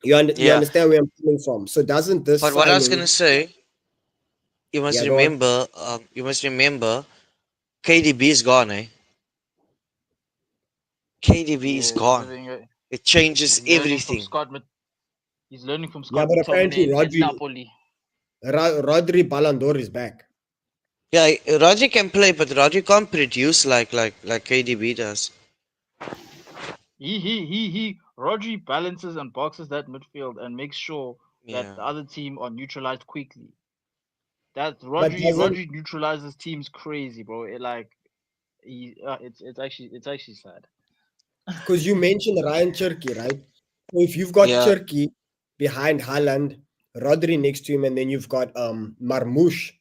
you yeah. understand where I'm coming from. So doesn't this But what I was gonna signing? say, Yeah, go on. you must remember, KDB is gone, eh? KDB is Yeah, he's gone. living. It changes He's learning from everything. Scott. He's learning from Yeah, Scott but apparently McTominay at Napoli. Rodri Ballon d'Or is back. Yeah, Rodri can play, but Rodri can't produce like KDB does. He. Rodri balances and boxes that midfield and makes sure that Yeah, the other team are neutralized quickly. That But doesn't Rodri neutralizes teams crazy, bro. It's actually sad. because you mentioned Ryan Cherky, right? So if you've got yeah, Cherky behind Haaland, Rodri next to him, and then you've got Marmoush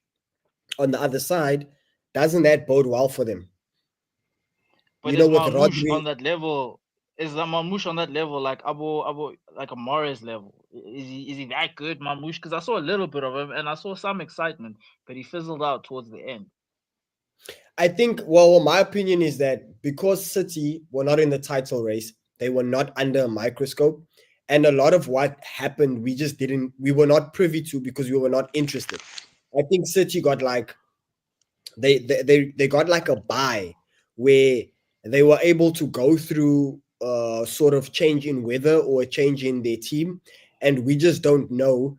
on the other side, doesn't that bode well for them? But You know, is with Marmoush Rodri, on that level? Is the Marmoush on that level like Abo like a Morris level? Is he that good, Marmoush? Because I saw a little bit of him and I saw some excitement, but he fizzled out towards the end. I think, well, my opinion is that because City were not in the title race, they were not under a microscope. And a lot of what happened, we were not privy to because we were not interested. I think City got like, they got like a buy where they were able to go through a sort of change in weather or a change in their team. And we just don't know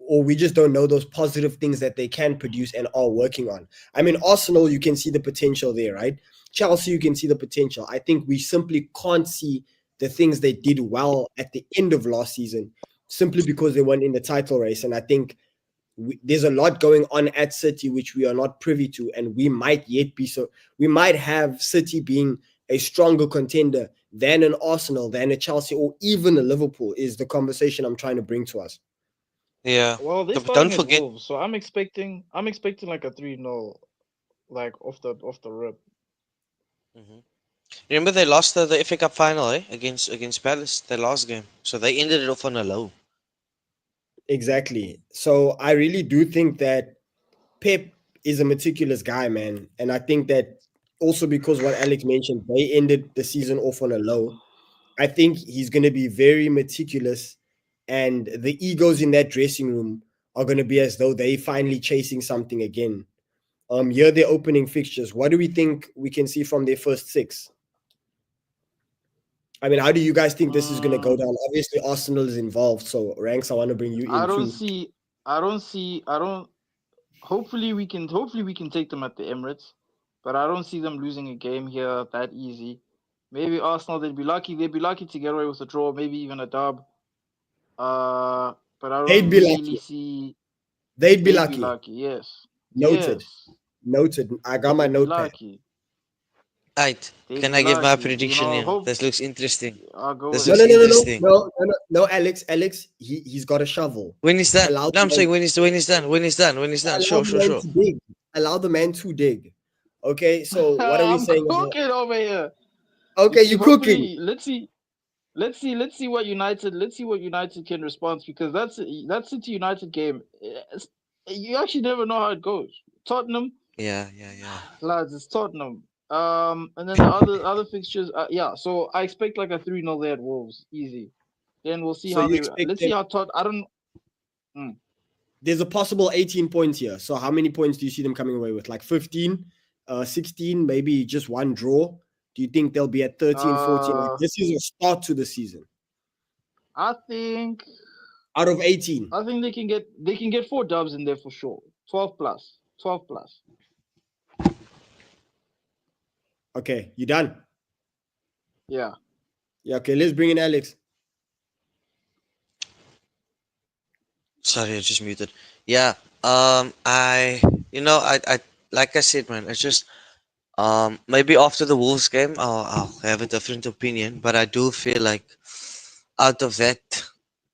those positive things that they can produce and are working on. I mean, Arsenal, you can see the potential there, right? Chelsea, you can see the potential. I think we simply can't see the things they did well at the end of last season simply because they weren't in the title race. And I think there's a lot going on at City which we are not privy to, and we might yet be so. We might have City being a stronger contender than an Arsenal, than a Chelsea, or even a Liverpool. Is the conversation I'm trying to bring to us. yeah. Well, they're But don't starting at forget. Wolves, so I'm expecting like a 3-0, like off the rip. Mhm. Remember they lost the FA Cup final, eh? Against Palace, their last game. So they ended it off on a low. Exactly. So I really do think that Pep is a meticulous guy, man. And I think that also because what Alex mentioned, they ended the season off on a low. I think he's going to be very meticulous, and the egos in that dressing room are going to be as though they finally chasing something again. Here they're opening fixtures. What do we think we can see from their first six? I mean, how do you guys think this is going to go Mm, down? Obviously, Arsenal is involved, so Ranks, I want to bring you I in don't too. see. I don't see. I don't. Hopefully we can take them at the Emirates, but I don't see them losing a game here that easy. Maybe Arsenal they'd be lucky. They'd be lucky to get away with a draw, maybe even a dub. But I They'd don't be really lucky. see. They'd be They'd be lucky. lucky. Yes. Noted. Yes. Noted. I got my They'd be notepad. lucky. Right. They'd Can be I give my lucky. You prediction know. here? Hope. This looks interesting. I'll go This with No, it. looks no, no, no, no, interesting. no, no, no, no, Alex. Alex, he's got a shovel. When is that? Allow No, the I'm man, saying when is done. When is done. When is done. allow Sure, the sure, man sure. to dig. Allow the man to dig. Okay, so what are we I'm saying about? cooking over here. Okay, you cooking. Hopefully, let's see what United. Let's see what United can respond to, because that City United game. You actually never know how it goes. Tottenham, Yeah, yeah, yeah. lads, it's Tottenham. And then the other fixtures. Yeah. So I expect like a 3-0 there at Wolves, easy. Then we'll see So how you they. expect Let's see them. how I don't. Mm. There's a possible 18 points here. So how many points do you see them coming away with? Like 15, 16, maybe just one draw? Do you think they'll be at 13, 14? Like Uh, this is a start to the season. I think Out of 18. I think they can get 4 dubs in there for sure. 12 plus. 12 plus. Okay, you done? Yeah. Yeah, okay, let's bring in Alex. Sorry, I just muted. Yeah. I, I like I said, man, it's just maybe after the Wolves game, I'll have a different opinion, but I do feel like out of that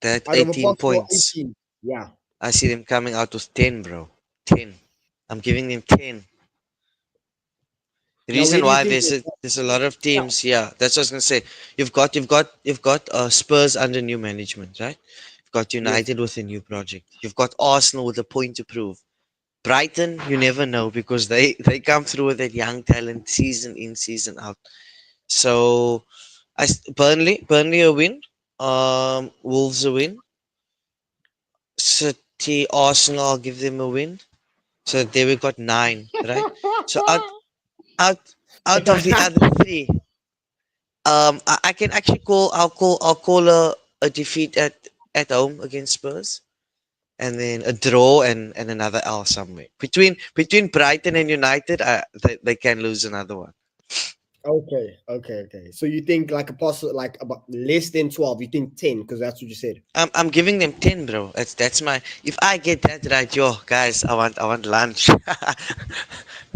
Out of a 18 possible points, 18. Yeah. I see them coming out with 10, bro. 10. I'm giving them 10. The Now, where reason do you why think there's a lot of yeah, teams, yeah, that's what I was gonna say. You've got Spurs under new management, right? You've got yes. United with a new project. You've got Arsenal with a point to prove. Brighton, you never know because they come through with that young talent season in, season out. So Burnley a win. Wolves a win. City, Arsenal, I'll give them a win. So there we got 9, right? So out out of the other three, I can actually I'll call a defeat at home against Spurs, and then a draw and another L somewhere between Brighton and United. They can lose another one. Okay. So you think like a possible, like about less than 12, you think 10, because that's what you said. I'm giving them 10, bro. That's my. If I get that right, yo, guys, I want lunch.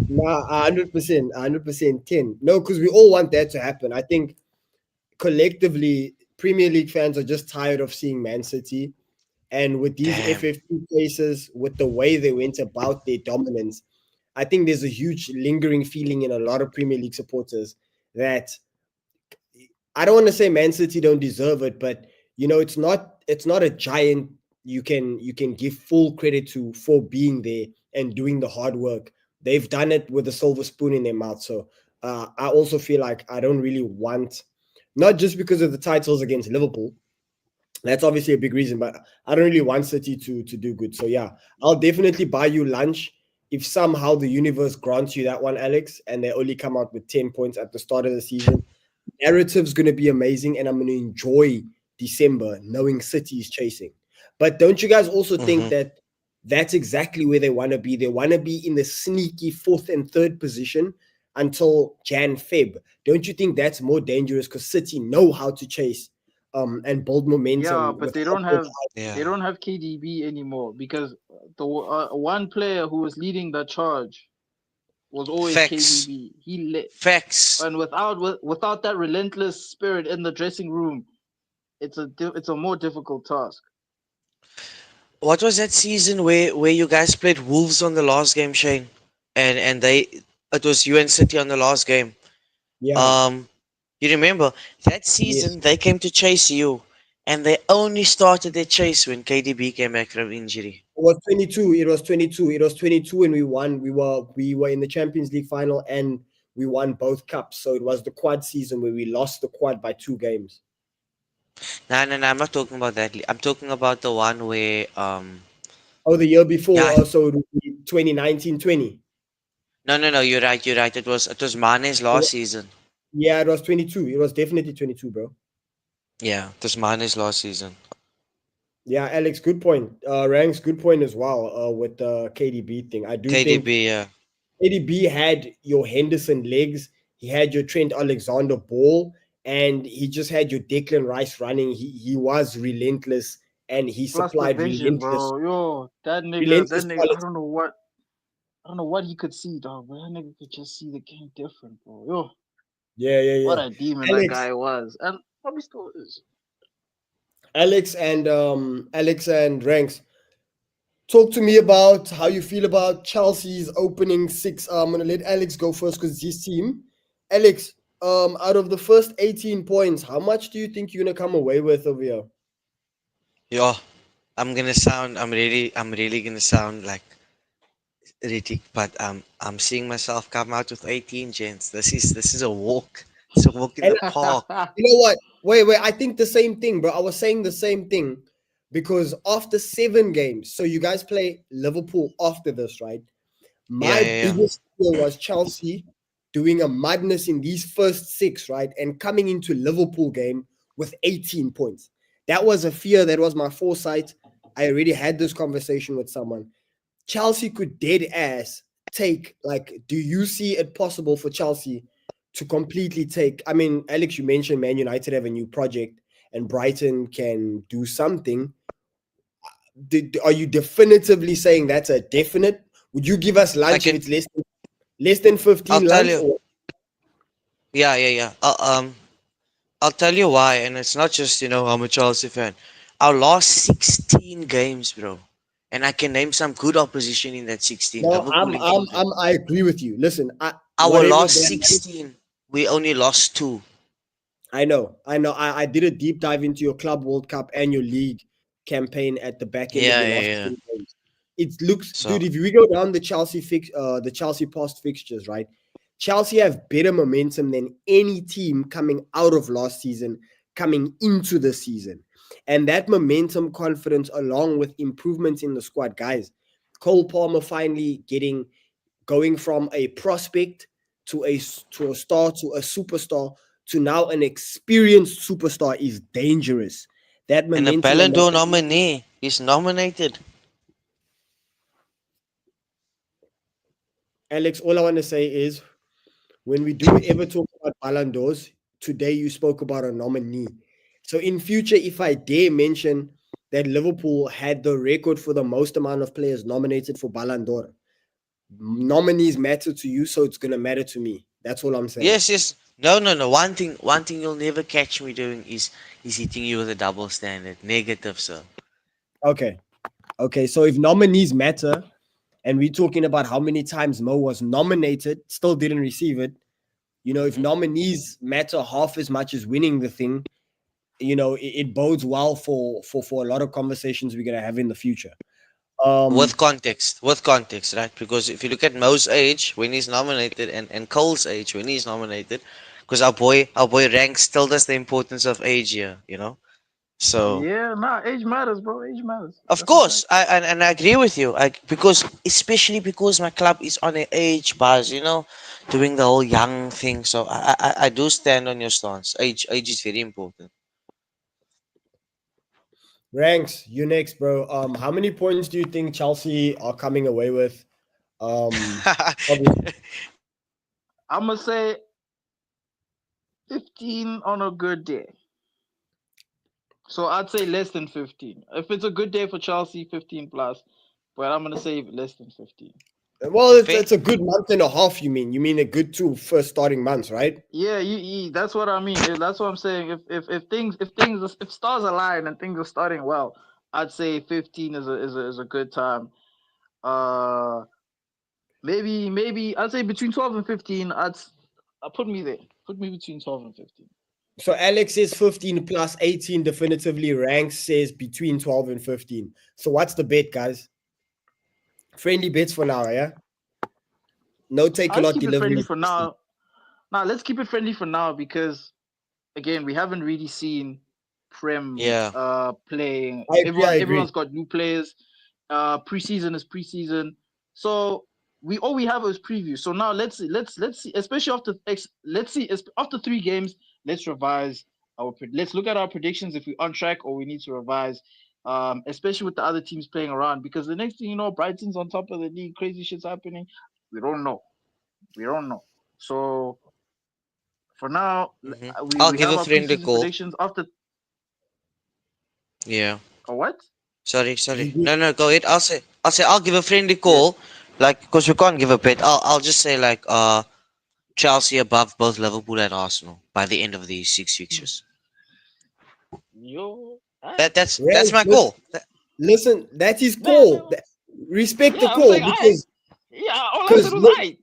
Nah, 100%, 100% 10. No, because we all want that to happen. I think collectively, Premier League fans are just tired of seeing Man City. And with these Damn. FFP cases, with the way they went about their dominance, I think there's a huge lingering feeling in a lot of Premier League supporters that I don't want to say Man City don't deserve it, but it's not a giant you can give full credit to for being there and doing the hard work. They've done it with a silver spoon in their mouth. So I also feel like I don't really want, not just because of the titles against Liverpool, that's obviously a big reason, but I don't really want City to do good. So yeah, I'll definitely buy you lunch if somehow the universe grants you that one, Alex, and they only come out with 10 points at the start of the season. Narrative's going to be amazing, and I'm going to enjoy December knowing City is chasing. But don't you guys also think Hmm. that that's exactly where they want to be? They want to be in the sneaky fourth and third position until Jan Feb. Don't you think that's more dangerous because City know how to chase and build Yeah, momentum but with they how don't good. have Yeah. they don't have KDB anymore, because the one player who was leading that charge was always Facts. KDB. He lit, Facts. and without that relentless spirit in the dressing room, it's a more difficult task. What was that season where you guys played Wolves on the last game, Shane? And it was you and City on the last game. Yeah, Um, you remember that yes. season they came to chase you, and they only started their chase when KDB came back from injury. It was 22. It was 22. It was 22 when we won. We were in the Champions League final and we won both cups. So it was the quad season where we lost the quad by 2 games. No, no, no. I'm not talking about that. I'm talking about the one where Oh, the year yeah. before, so it would be 2019-20. No, no, no. You're right. You're right. It was Mane's last season. Yeah, it was 22. It was definitely 22, bro. Yeah, it was Mane's last season. Yeah, Alex, good point. Ranks, good point as well. With the KDB thing, I do think KDB. Yeah. KDB had your Henderson legs. He had your Trent Alexander ball, and he just had your Declan Rice running. He was relentless, and he Plus the supplied vision, relentless bro. Yo, that relentless nigga. quality. I don't know what he could see, dog. But that nigga could just see the game different, bro. Yo, Yeah, yeah, what yeah. a demon that Alex, guy was, and probably still is. Alex and Ranks, talk to me about how you feel about Chelsea's opening six. I'm gonna let Alex go first because it's his team. Alex, out of the first 18 points, how much do you think you're gonna come away with over here? Yeah, I'm really gonna sound like ridiculous, but I'm seeing myself come out with 18, gents. This is a walk. It's a walk in And the park. you know what? Wait. I think the same thing, bro. I was saying the same thing because after 7 games, so you guys play Liverpool after this, right? Yeah, My yeah, yeah. biggest fear was Chelsea doing a madness in these first 6, right? And coming into Liverpool game with 18 points. That was a fear. That was my foresight. I already had this conversation with someone. Chelsea could dead ass take, like, do you see it possible for Chelsea to completely take? I mean, Alex, you mentioned Man United have a new project and Brighton can do something. Are you definitively saying that's a definite? Would you give us I lunch if can. it's less than I'll 15 tell lunch? you. Or Yeah, yeah, yeah. I'll tell you why, and it's not just I'm a Chelsea fan. Our last 16 games, bro, and I can name some good opposition in that 16, no, Liverpool included. I agree with you. Listen, Our whatever last that 16, we only lost two. I know. I did a deep dive into your Club World Cup and your league campaign at the back end of Yeah, your yeah, last yeah. 10 games. It looks, So, dude, if we go down the Chelsea past fixtures, right? Chelsea have better momentum than any team coming out of last season, coming into the season. And that momentum, confidence, along with improvements in the squad, guys. Cole Palmer finally going from a prospect to a star to a superstar to now an experienced superstar is dangerous. That and a momentum Ballon and that, d'Or nominee is nominated. Alex, all I want to say is when we do ever talk about Ballon d'Ors, today you spoke about a nominee. So in future, if I dare mention that Liverpool had the record for the most amount of players nominated for Ballon d'Or, nominees matter to you, so it's gonna matter to me. That's all I'm saying. Yes, yes. No, no, no. One thing you'll never catch me doing is hitting you with a double standard. Negative, sir. Okay. Okay. So if nominees matter, and we're talking about how many times Mo was nominated, still didn't receive it. If Hmm. nominees matter half as much as winning the thing, it bodes well for a lot of conversations we're gonna have in the future. Um, With context, right? Because if you look at Mo's age when he's nominated and Cole's age when he's nominated, because our boy Rank still does the importance of age here. So Yeah, nah, age matters, bro. Age matters. of That's a course, fact. and I agree with you. Because especially because my club is on an age buzz, doing the whole young thing. So I do stand on your stance. Age is very important. Ranks, you next, bro. How many points do you think Chelsea are coming away with? Obviously, I'm gonna say 15 on a good day. So I'd say less than 15. If it's a good day for Chelsea, 15 plus. But I'm gonna say less than 15. well, it's Fair. it's a good month and a half. You mean a good 2 first starting months, right? Yeah, that's what I mean. That's what I'm saying. If stars align and things are starting well, I'd say 15 is a good time. Uh, maybe I'd say between 12 and 15. Put me there. Put me between 12 and 15. So Alex says 15 plus 18 definitively. Ranks says between 12 and 15. So what's the bet, guys? Friendly bets for now, yeah? No take a Let's lot keep it friendly delivery. for now. Now let's keep it friendly for now because again we haven't really seen Prem Yeah. playing. I agree. I Everyone's agree. got new players. Preseason is preseason, so we all we have is preview. So now let's see, especially let's see after 3 games, let's revise let's look at our predictions if we're on track or we need to revise. Especially with the other teams playing around because the next thing you know, Brighton's on top of the league, crazy shit's happening. We don't know. We don't know. So for now, we I'll we give have a our friendly preseason call. predictions after Yeah. a what? Sorry, sorry. You No, no, go ahead. I'll say I'll give a friendly Yeah. call, like because we can't give a bet. I'll just say like Chelsea above both Liverpool and Arsenal by the end of these 6 fixtures. Yo, I, That's Ranks, my call. listen, that's his man, call. Respect the yeah, I'm saying call I. because Yeah, all I said because was look, I.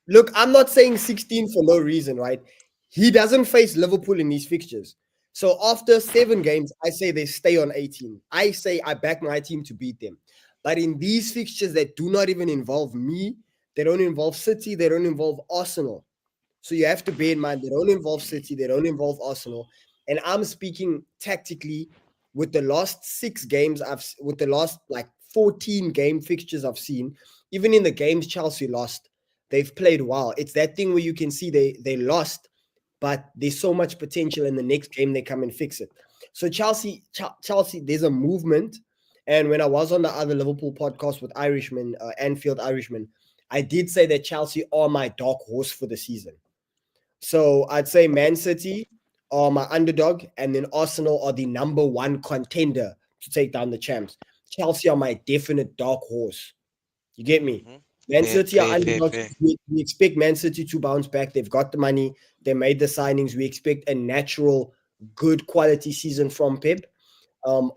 look, I'm not saying 16 for no reason, right? He doesn't face Liverpool in these fixtures. So after 7 games, I say they stay on 18. I say I back my team to beat them. But in these fixtures that do not even involve me, they don't involve City, they don't involve Arsenal. So you have to bear in mind they don't involve City, they don't involve Arsenal. And I'm speaking tactically with the last 6 games with the last like 14 game fixtures I've seen, even in the games Chelsea lost, they've played well. It's that thing where you can see they lost, but there's so much potential in the next game they come and fix it. So Chelsea, there's a movement. And when I was on the other Liverpool podcast with Irishman, Anfield Irishman, I did say that Chelsea are my dark horse for the season. So I'd say Man City are my underdog, and then Arsenal are the number one contender to take down the champs. Chelsea are my definite dark horse. You get me? Hmm. Man Fair, City are fair, fair, underdogs. fair. We expect Man City to bounce back. They've got the money. They made the signings. We expect a natural, good quality season from Pep.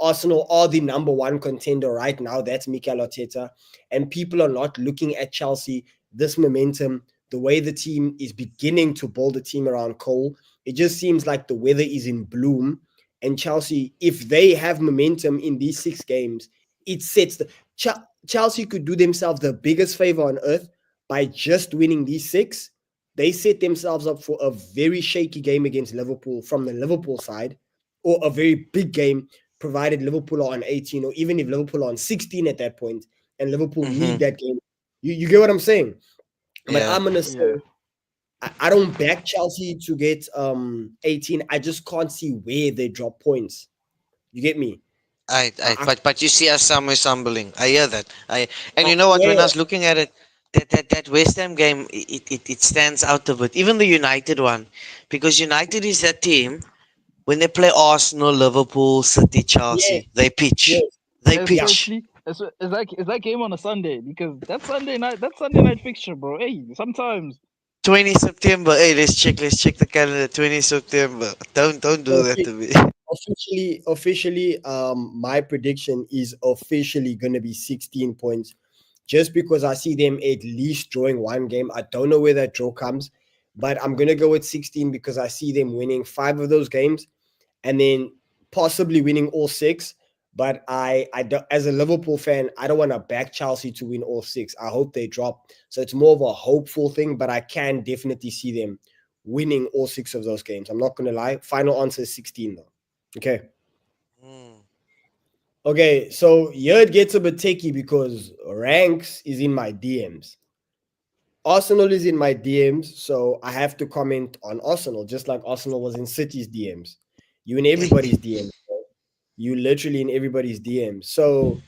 Arsenal are the number one contender right now. That's Mikel Arteta. And people are not looking at Chelsea, this momentum, the way the team is beginning to build a team around Cole. It just seems like the weather is in bloom. And Chelsea, if they have momentum in these 6 games, it sets the. Chelsea could do themselves the biggest favor on earth by just winning these 6. They set themselves up for a very shaky game against Liverpool from the Liverpool side, or a very big game provided Liverpool are on 18, or even if Liverpool are on 16 at that point, and Liverpool need Mm-hmm. that game. You get what I'm saying? But Yeah, I'm gonna Yeah. say I don't back Chelsea to get 18. I just can't see where they drop points. You get me? I but you see us somewhere stumbling. I hear that. And I you know what? When I swear. was looking at it, that West Ham game, it stands out a bit. Even the United one, because United is that team when they play Arsenal, Liverpool, City, Yes, Chelsea, they pitch. yes, They yeah. pitch. Especially, is that game on a Sunday because that Sunday night fixture, bro. Hey, sometimes 20 September. Hey, let's check the calendar. 20 September. Don't do that to me. Officially, my prediction is officially going to be 16 points, just because I see them at least drawing one game. I don't know where that draw comes, but I'm going to go with 16 because I see them winning 5 of those games, and then possibly winning all 6. But as a Liverpool fan, I don't want to back Chelsea to win all 6. I hope they drop. So it's more of a hopeful thing, but I can definitely see them winning all 6 of those games. I'm not going to lie. Final answer is 16, though. Okay. Hmm. Okay. So here it gets a bit tricky because Ranks is in my DMs. Arsenal is in my DMs. So I have to comment on Arsenal, just like Arsenal was in City's DMs. You in everybody's DMs. You literally in everybody's DMs. So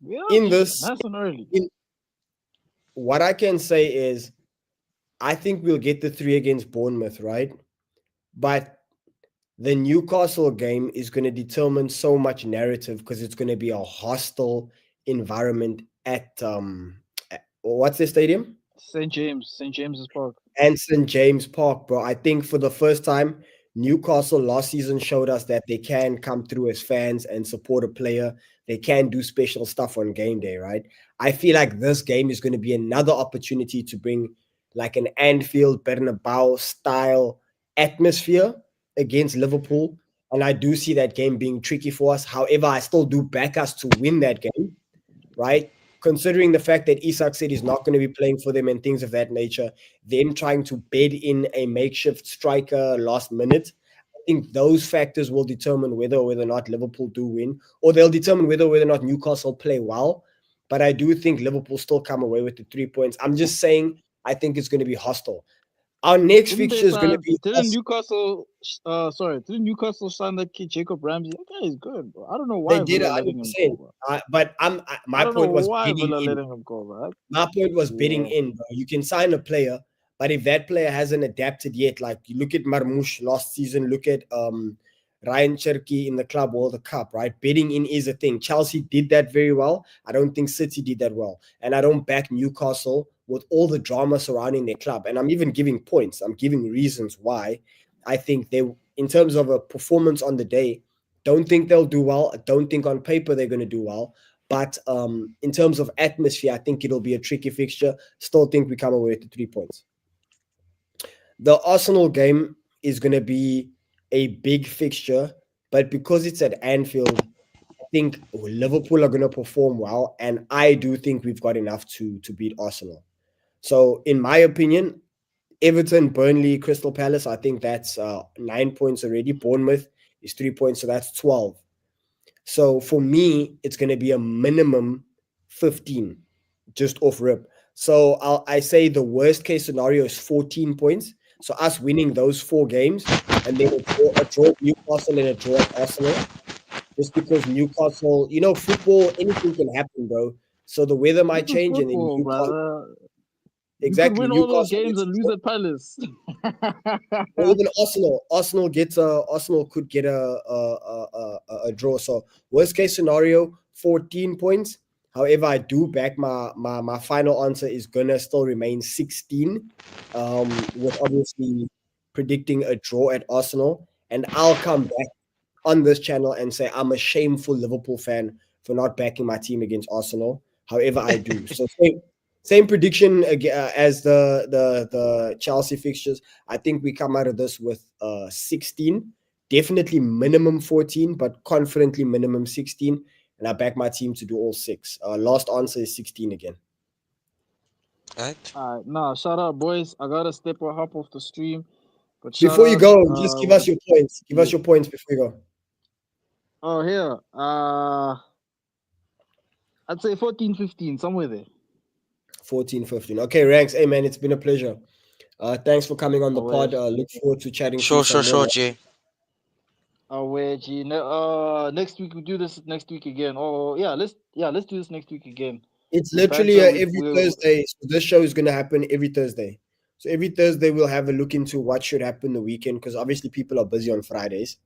yeah, in this, nice and early. in what I can say is I think we'll get the 3 against Bournemouth, right? But the Newcastle game is going to determine so much narrative because it's going to be a hostile environment at what's the stadium? St James's Park. And St. James Park, bro. I think for the first time, Newcastle last season showed us that they can come through as fans and support a player. They can do special stuff on game day, right? I feel like this game is going to be another opportunity to bring like an Anfield, Bernabeu style atmosphere against Liverpool. And I do see that game being tricky for us. However, I still do back us to win that game, right? Considering the fact that Isak said he's not going to be playing for them and things of that nature, them trying to bed in a makeshift striker last minute, I think those factors will determine whether or whether or not Liverpool do win, or they'll determine whether or whether or not Newcastle play well. But I do think Liverpool still come away with the 3 points. I'm just saying I think it's going to be hostile. Our next Didn't they fixture is going to sign? be Didn't us. Newcastle? Didn't Newcastle sign that kid Jacob Ramsey? That guy is good, bro. I don't know They why did Villa letting him go, 100%. bro. But I my don't know point was why bidding Villa in. letting him go, bro. My point was bidding Yeah, in, bro. You can sign a player, but if that player hasn't adapted yet, like you look at Marmoush last season, look at Ryan Cherky in the Club World Cup, right? Bidding in is a thing. Chelsea did that very well. I don't think City did that well. And I don't back Newcastle with all the drama surrounding their club. And I'm even giving points. I'm giving reasons why I think they, in terms of a performance on the day, don't think they'll do well. I don't think on paper they're going to do well. But in terms of atmosphere, I think it'll be a tricky fixture. Still think we come away with the 3 points. The Arsenal game is going to be a big fixture, but because it's at Anfield, I think Liverpool are going to perform well, and I do think we've got enough to beat Arsenal. So, in my opinion, Everton, Burnley, Crystal Palace, I think that's 9 points already. Bournemouth is 3 points, so that's 12. So for me, it's going to be a minimum 15 just off rip. So I say the worst case scenario is 14 points. So us winning those 4 games and then a draw at Newcastle and a draw at Arsenal, just because Newcastle, football, anything can happen, bro. So the weather might This is change and then football, Newcastle, brother. You could exactly, win all those Newcastle games gets a and lose draw. at Palace. Or even Arsenal could get a draw. So worst case scenario, 14 points. However, I do back my final answer is gonna still remain 16. With obviously predicting a draw at Arsenal, and I'll come back on this channel and say I'm a shameful Liverpool fan for not backing my team against Arsenal. However, I do. So same prediction as the Chelsea fixtures. I think we come out of this with 16, definitely minimum 14, but confidently minimum 16. And I back my team to do all six. Last answer is 16 again. Right? Alright, nah, shout out, boys. I gotta step or hop off the stream, but shout Before you out. go, just give us your points. Give us Yeah. your points before you go. Oh, here. I'd say 14, 15, somewhere there. 14, 15. Okay, Ranks. Hey, man, it's been a pleasure. Thanks for coming on the pod. Away. Look forward to chatting to you Sure, some sure, more. sure, Jay. Away, G. Next week we do this next week again. Oh, let's do this next week again. It's We'll literally banter. every Thursday. So this show is going to happen every Thursday. So every Thursday we'll have a look into what should happen the weekend because obviously people are busy on Fridays.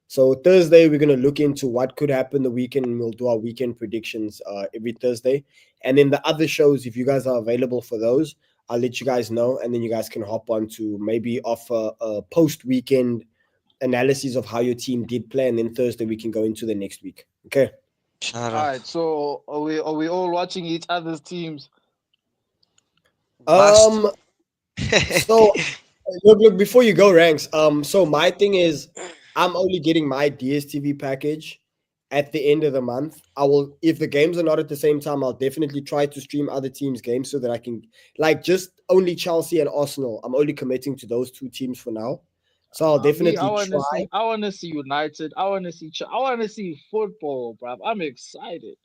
So Thursday we're going to look into what could happen the weekend and we'll do our weekend predictions every Thursday. And then the other shows, if you guys are available for those, I'll let you guys know, and then you guys can hop on to maybe offer a post weekend analysis of how your team did play, and then Thursday we can go into the next week. Okay. Shout All out. right. So are we all watching each other's teams? Must. Um. So look, before you go, Ranks. So my thing is, I'm only getting my DSTV package at the end of the month. I will, if the games are not at the same time, I'll definitely try to stream other teams' games so that I can, like, just only Chelsea and Arsenal. I'm only committing to those two teams for now. So I'll Me, I definitely want to try. see. I want to see United. I want to see football, bro. I'm excited.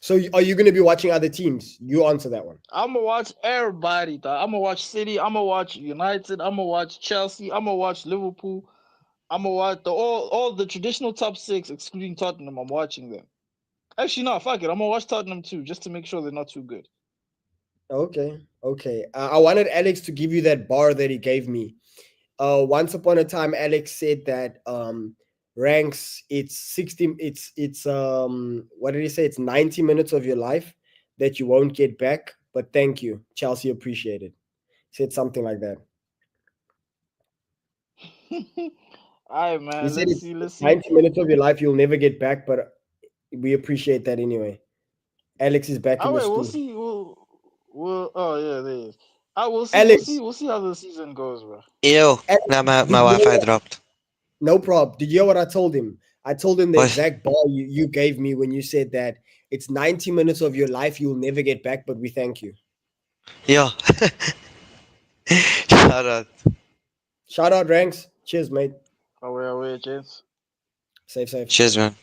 So are you going to be watching other teams? You answer that one. I'm gonna watch everybody, dog. I'm gonna watch City. I'm gonna watch United. I'm gonna watch Chelsea. I'm gonna watch Liverpool. I'm gonna watch all the traditional top six, excluding Tottenham. I'm watching them. Actually, no, fuck it. I'm gonna watch Tottenham too, just to make sure they're not too good. Okay, okay. I wanted Alex to give you that bar that he gave me. Once upon a time, Alex said that ranks it's 60. It's what did he say? It's 90 minutes of your life that you won't get back. But thank you, Chelsea. Appreciate it. Said something like that. All right, He man. said Let's it's see. Let's see. 90 minutes of your life you'll never get back, but we appreciate that anyway. Alex is back in Oh the wait, we'll stew. see. We'll. Oh yeah, there is. I will see. We'll see. Alex, We'll see how the season goes, bro. Yo, Alex, now my did you Wi-Fi hear dropped. No problem. Did you hear what I told him? I told him the What? exact ball you gave me when you said that it's 90 minutes of your life you'll never get back, but we thank you. Yo. Shout out. Shout out, Ranks. Cheers, mate. Oh wait, James. Safe, safe. Cheers, man.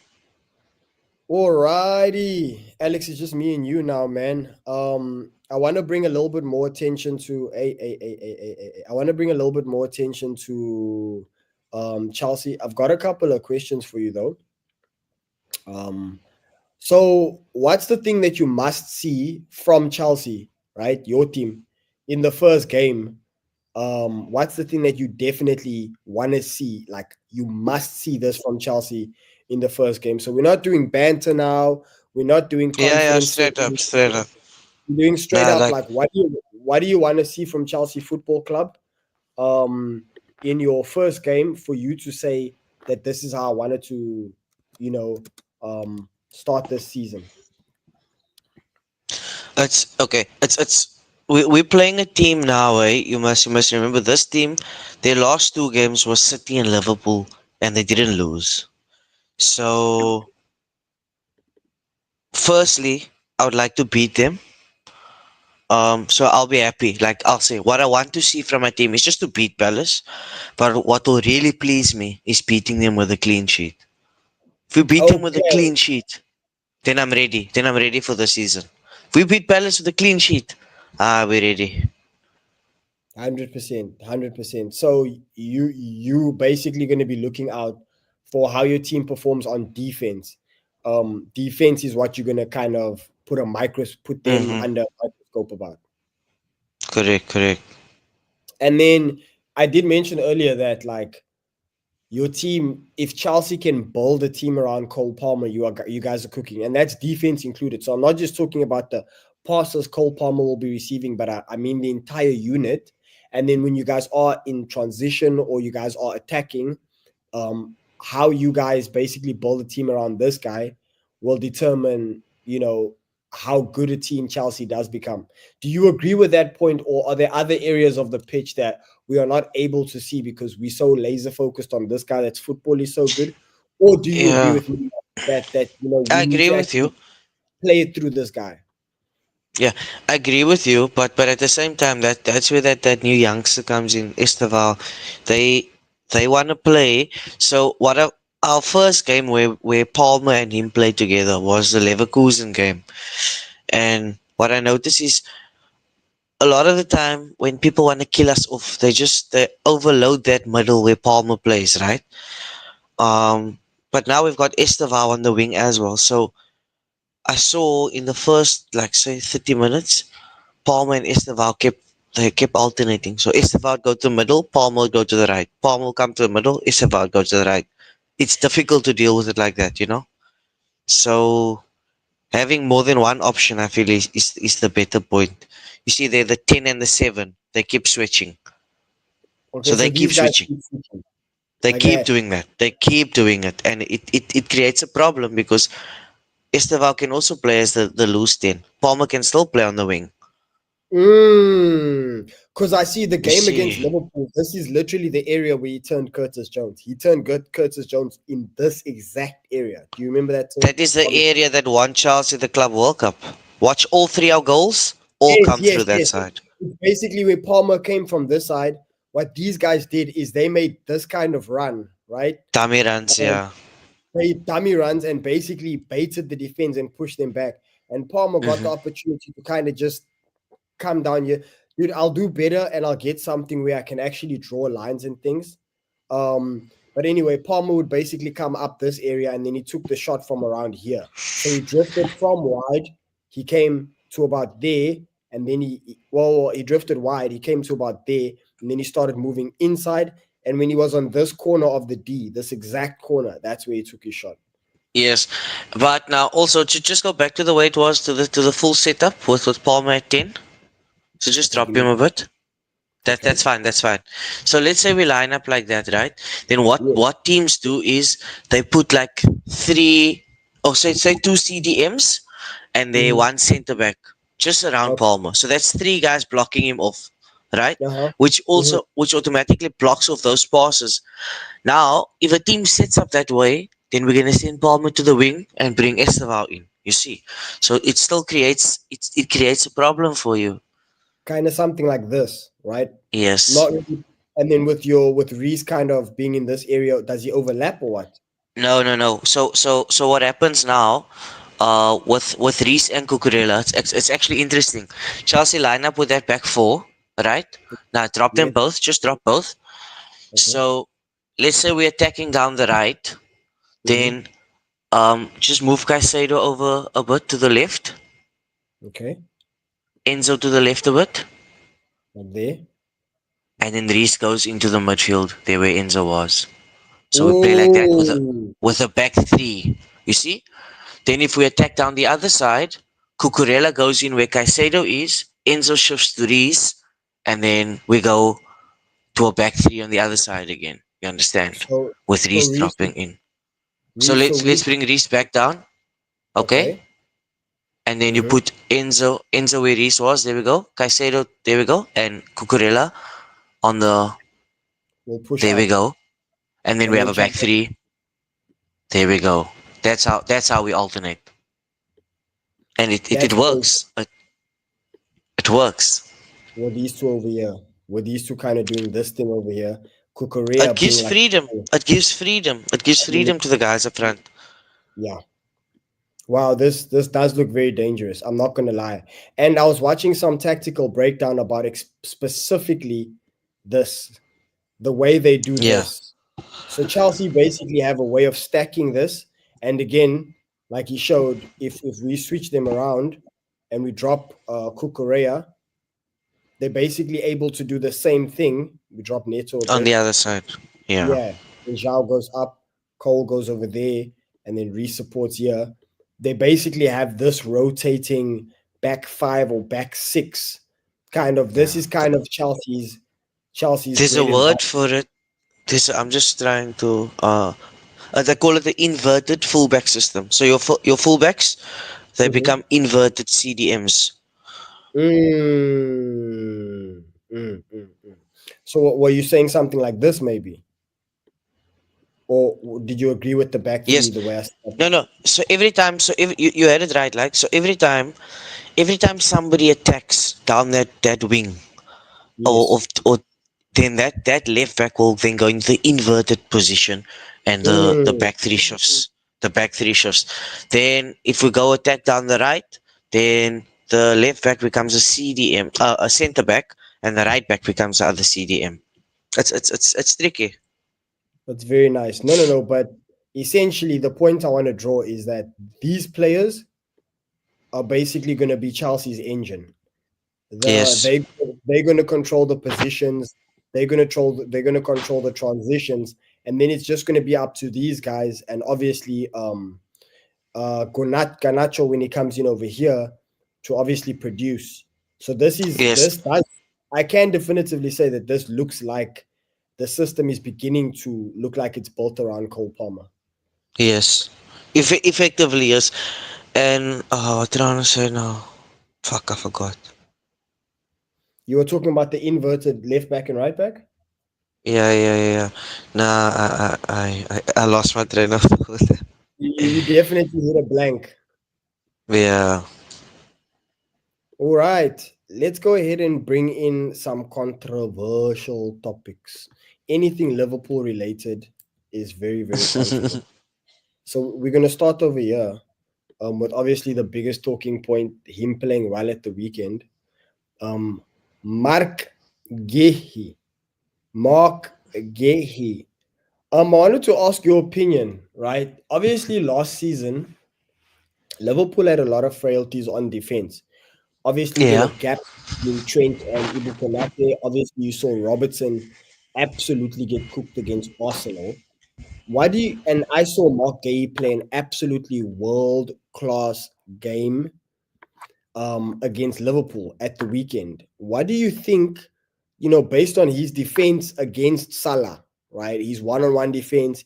Alrighty. Alex, it's just me and you now, man. I want to bring a little bit more attention to I want to bring a little bit more attention to Chelsea. I've got a couple of questions for you though. Um So, what's the thing that you must see from Chelsea, right? Your team in the first game. What's the thing that you definitely want to see? Like, you must see this from Chelsea in the first game. So, we're not doing banter now. We're not doing Yeah, yeah, confidence. straight up, straight up. We're doing straight Nah, up. like, Like, what do you want to see from Chelsea Football Club? In your first game for you to say that this is how I wanted to, you know, start this season. it's okay. It's we're playing a team now, eh? You must remember this team. Their last two games was City and Liverpool, and they didn't lose. So, firstly, I would like to beat them. So I'll be happy. Like I'll say, what I want to see from my team is just to beat Palace. But what will really please me is beating them with a clean sheet. If we beat them with a Okay, clean sheet, then I'm ready. Then I'm ready for the season. If we beat Palace with a clean sheet, we're ready. 100%, 100%. So you basically going to be looking out for how your team performs on defense. Defense is what you're going to kind of put them Mm-hmm. under a microscope about. Correct, correct. And then I did mention earlier that like your team, if Chelsea can build a team around Cole Palmer, you guys are cooking, and that's defense included. So I'm not just talking about the passes Cole Palmer will be receiving, but I mean the entire unit. And then when you guys are in transition or you guys are attacking, how you guys basically build a team around this guy will determine, how good a team Chelsea does become. Do you agree with that point, or are there other areas of the pitch that we are not able to see because we're so laser focused on this guy that's football is so good? Or do you agree Yeah, with me that I we need agree to with actually you. play it through this guy? Yeah, I agree with you. But at the same time, that's where that new youngster comes in, Esteval. They they want to play. So our first game where Palmer and him played together was the Leverkusen game. And what I notice is a lot of the time when people want to kill us off, they overload that middle where Palmer plays, right? But now we've got Esteval on the wing as well. So I saw in the first, like say, 30 minutes, Palmer and Esteval kept alternating. So Esteval would go to the middle, Palmer would go to the right. Palmer will come to the middle, Esteval would go to the right. It's difficult to deal with it like that, you know. So having more than one option, I feel is the better point. You see, they're the 10 and the 7. They keep switching. Okay, So so they keep these guys switching. keep switching They like keep that. doing that. They keep doing it. And it creates a problem because Esteval can also play as the loose 10. Palmer can still play on the wing. Because I see the You game against see, Liverpool. This is literally the area where he turned Curtis Jones. He turned Curtis Jones in this exact area. Do you remember that turn? that is the Um, area that won Chelsea the Club World Cup. Watch all three our goals, all yes, come yes, through that yes. side. It's basically where Palmer came from this side. What these guys did is they made this kind of run, right? Dummy runs, And yeah. they dummy runs and basically baited the defense and pushed them back. And Palmer got the Hmm. opportunity to kind of just come down here, dude. I'll do better and I'll get something where I can actually draw lines and things. But anyway, Palmer would basically come up this area and then he took the shot from around here. So he drifted from wide, he came to about there, and then he drifted wide, he came to about there, and then he started moving inside. And when he was on this corner of the D, this exact corner, that's where he took his shot. Yes, but now also to just go back to the way it was to the full setup with Palmer at 10. So just Okay, drop give me him a one. bit. That's Okay. fine. That's fine. So let's say we line up like that, right? Then what Yes. what teams do is they put like three, or say two CDMs, and they Mm-hmm. one centre back just around Okay. Palmer. So that's three guys blocking him off, right? Uh-huh. Mm-hmm. Which automatically blocks off those passes. Now, if a team sets up that way, then we're gonna send Palmer to the wing and bring Esteval in. You see, so it still creates a problem for you. Kind of something like this, right? Yes. Not really. And then with Reese kind of being in this area, does he overlap or what? No, no, no. So what happens now? With Reese and Cucurella, it's actually interesting. Chelsea line up with that back four, right? Now drop them Yes. both. Just drop both. Okay. So let's say we're attacking down the right, Mm-hmm. then just move Caicedo over a bit to the left, Okay. Enzo to the left a bit, Like there. and then Reese goes into the midfield, there where Enzo was. So we play like that Oh, with a back three. You see? Then if we attack down the other side, Cucurella goes in where Caicedo is, Enzo shifts to Reese, and then we go to a back three on the other side again. You understand? so With so Reese dropping in. So Reese, so let's Reese. bring Reese back down. Okay? Okay. and then you Mm-hmm. put Enzo where Reese was. There we go. Caicedo. There we go. And Cucurella on the. We'll push There we out, go. And then and we have then a back Chelsea. three. There we go. That's how we alternate, and it That's crazy. works. It works. With these two over here, with these two kind of doing this thing over here, It Kukurea being gives like, freedom. It gives freedom. It gives freedom to the guys up front. yeah. Wow, this does look very dangerous. I'm not gonna lie. And I was watching some tactical breakdown about specifically this, the way they do Yeah. this. So Chelsea basically have a way of stacking this, and again, like he showed, if we switch them around and we drop Kukurea, they're basically able to do the same thing. We drop Neto a On the bit. other side. Yeah. Yeah, then Zhao goes up, Cole goes over there, and then Reece supports here. They basically have this rotating back five or back six kind of. This Yeah. is kind of Chelsea's There's a bread and butter. word for it. I'm just trying to they call it the inverted fullback system. So your fullbacks they Mhm. become inverted CDMs. Mm, mm. So, were you saying something like this, maybe, or did you agree with the back three Yes. the way I said? No, no. So every time, so if you had it right, like so every time somebody attacks down that wing, or Yes. or then that left back will then go into the inverted position, and the Mm, back three shifts. The back three shifts. Then if we go attack down the right, then the left back becomes a CDM, a centre back, and the right back becomes the other CDM. It's tricky. that's very nice. No, no, no. But essentially, the point I want to draw is that these players are basically going to be Chelsea's engine. The Yes. they're going to control the positions. They're going to control the transitions, and then it's just going to be up to these guys. And obviously, Ganacho when he comes in over here to obviously produce. So Yes. this does, I can definitively say that this looks like the system is beginning to look like it's built around Cole Palmer. Yes. Effectively, yes. And what did I want to say now? Fuck, I forgot. You were talking about the inverted left back and right back. Yeah, yeah, yeah, yeah. Nah, I lost my train of thought. You definitely hit a blank. Yeah. All right, let's go ahead and bring in some controversial topics. Anything Liverpool related is very, very controversial. So we're going to start over here with obviously the biggest talking point, him playing well at the weekend. Um, Mark Gehi. Mark Gehi. I wanted to ask your opinion, right? Obviously, last season, Liverpool had a lot of frailties on defense. Obviously, there were Yeah. gaps between Trent and Ibu Konate. Obviously, you saw Robertson absolutely get cooked against Arsenal. Why do you, and I saw Mark Gay play an absolutely world class game against Liverpool at the weekend. What do you think, based on his defense against Salah, right? His one-on-one defense,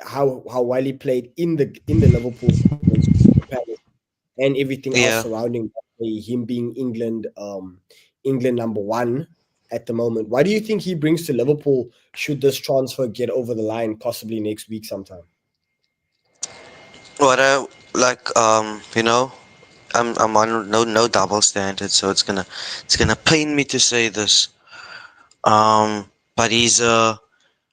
how well he played in the Liverpool against Crystal Palace and everything else Yeah. surrounding him being England number one at the moment. What do you think he brings to Liverpool should this transfer get over the line possibly next week sometime? What I like, I'm on no double standard, so it's gonna pain me to say this. But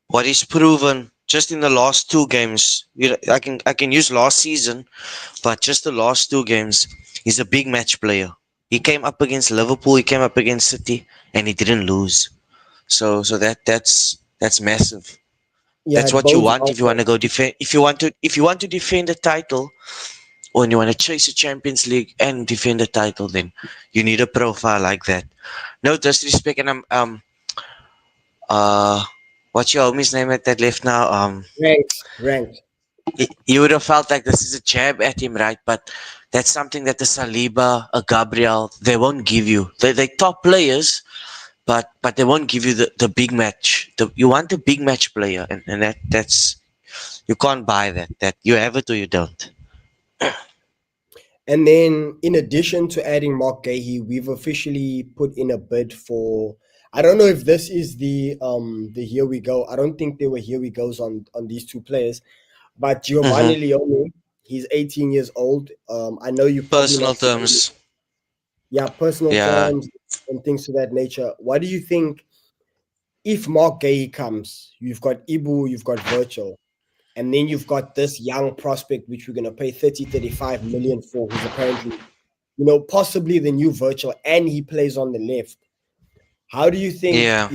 what he's proven just in the last two games. I can use last season, but just the last two games, he's a big match player. He came up against Liverpool, he came up against City, and he didn't lose. So that's massive. Yeah, That's it what you bodes want well if you for want to go defend. If you want to defend the title, or you want to chase the Champions League and defend the title, then you need a profile like that. No disrespect, and uh, what's your homie's name at that left now? ranked. You would have felt like this is a jab at him, right? But that's something that the Saliba, a Gabriel, they won't give you. They top players, but they won't give you the big match. You want a big match player, and that's you can't buy that. That you have it or you don't. And then, in addition to adding Mark Gahey, we've officially put in a bid for. I don't know if this is the here we go. I don't think there were here we goes on these two players, but Giovanni Mm-hmm. Leone, he's 18 years old. I know you've probably Personal not seen, terms. yeah, personal Yeah, terms and things to that nature. What do you think if Mark Gahey comes? You've got Ibu, you've got Virtual, and then you've got this young prospect, which we're going to pay 30-35 million for, who's apparently, possibly the new Virtual, and he plays on the left. How do you think, yeah,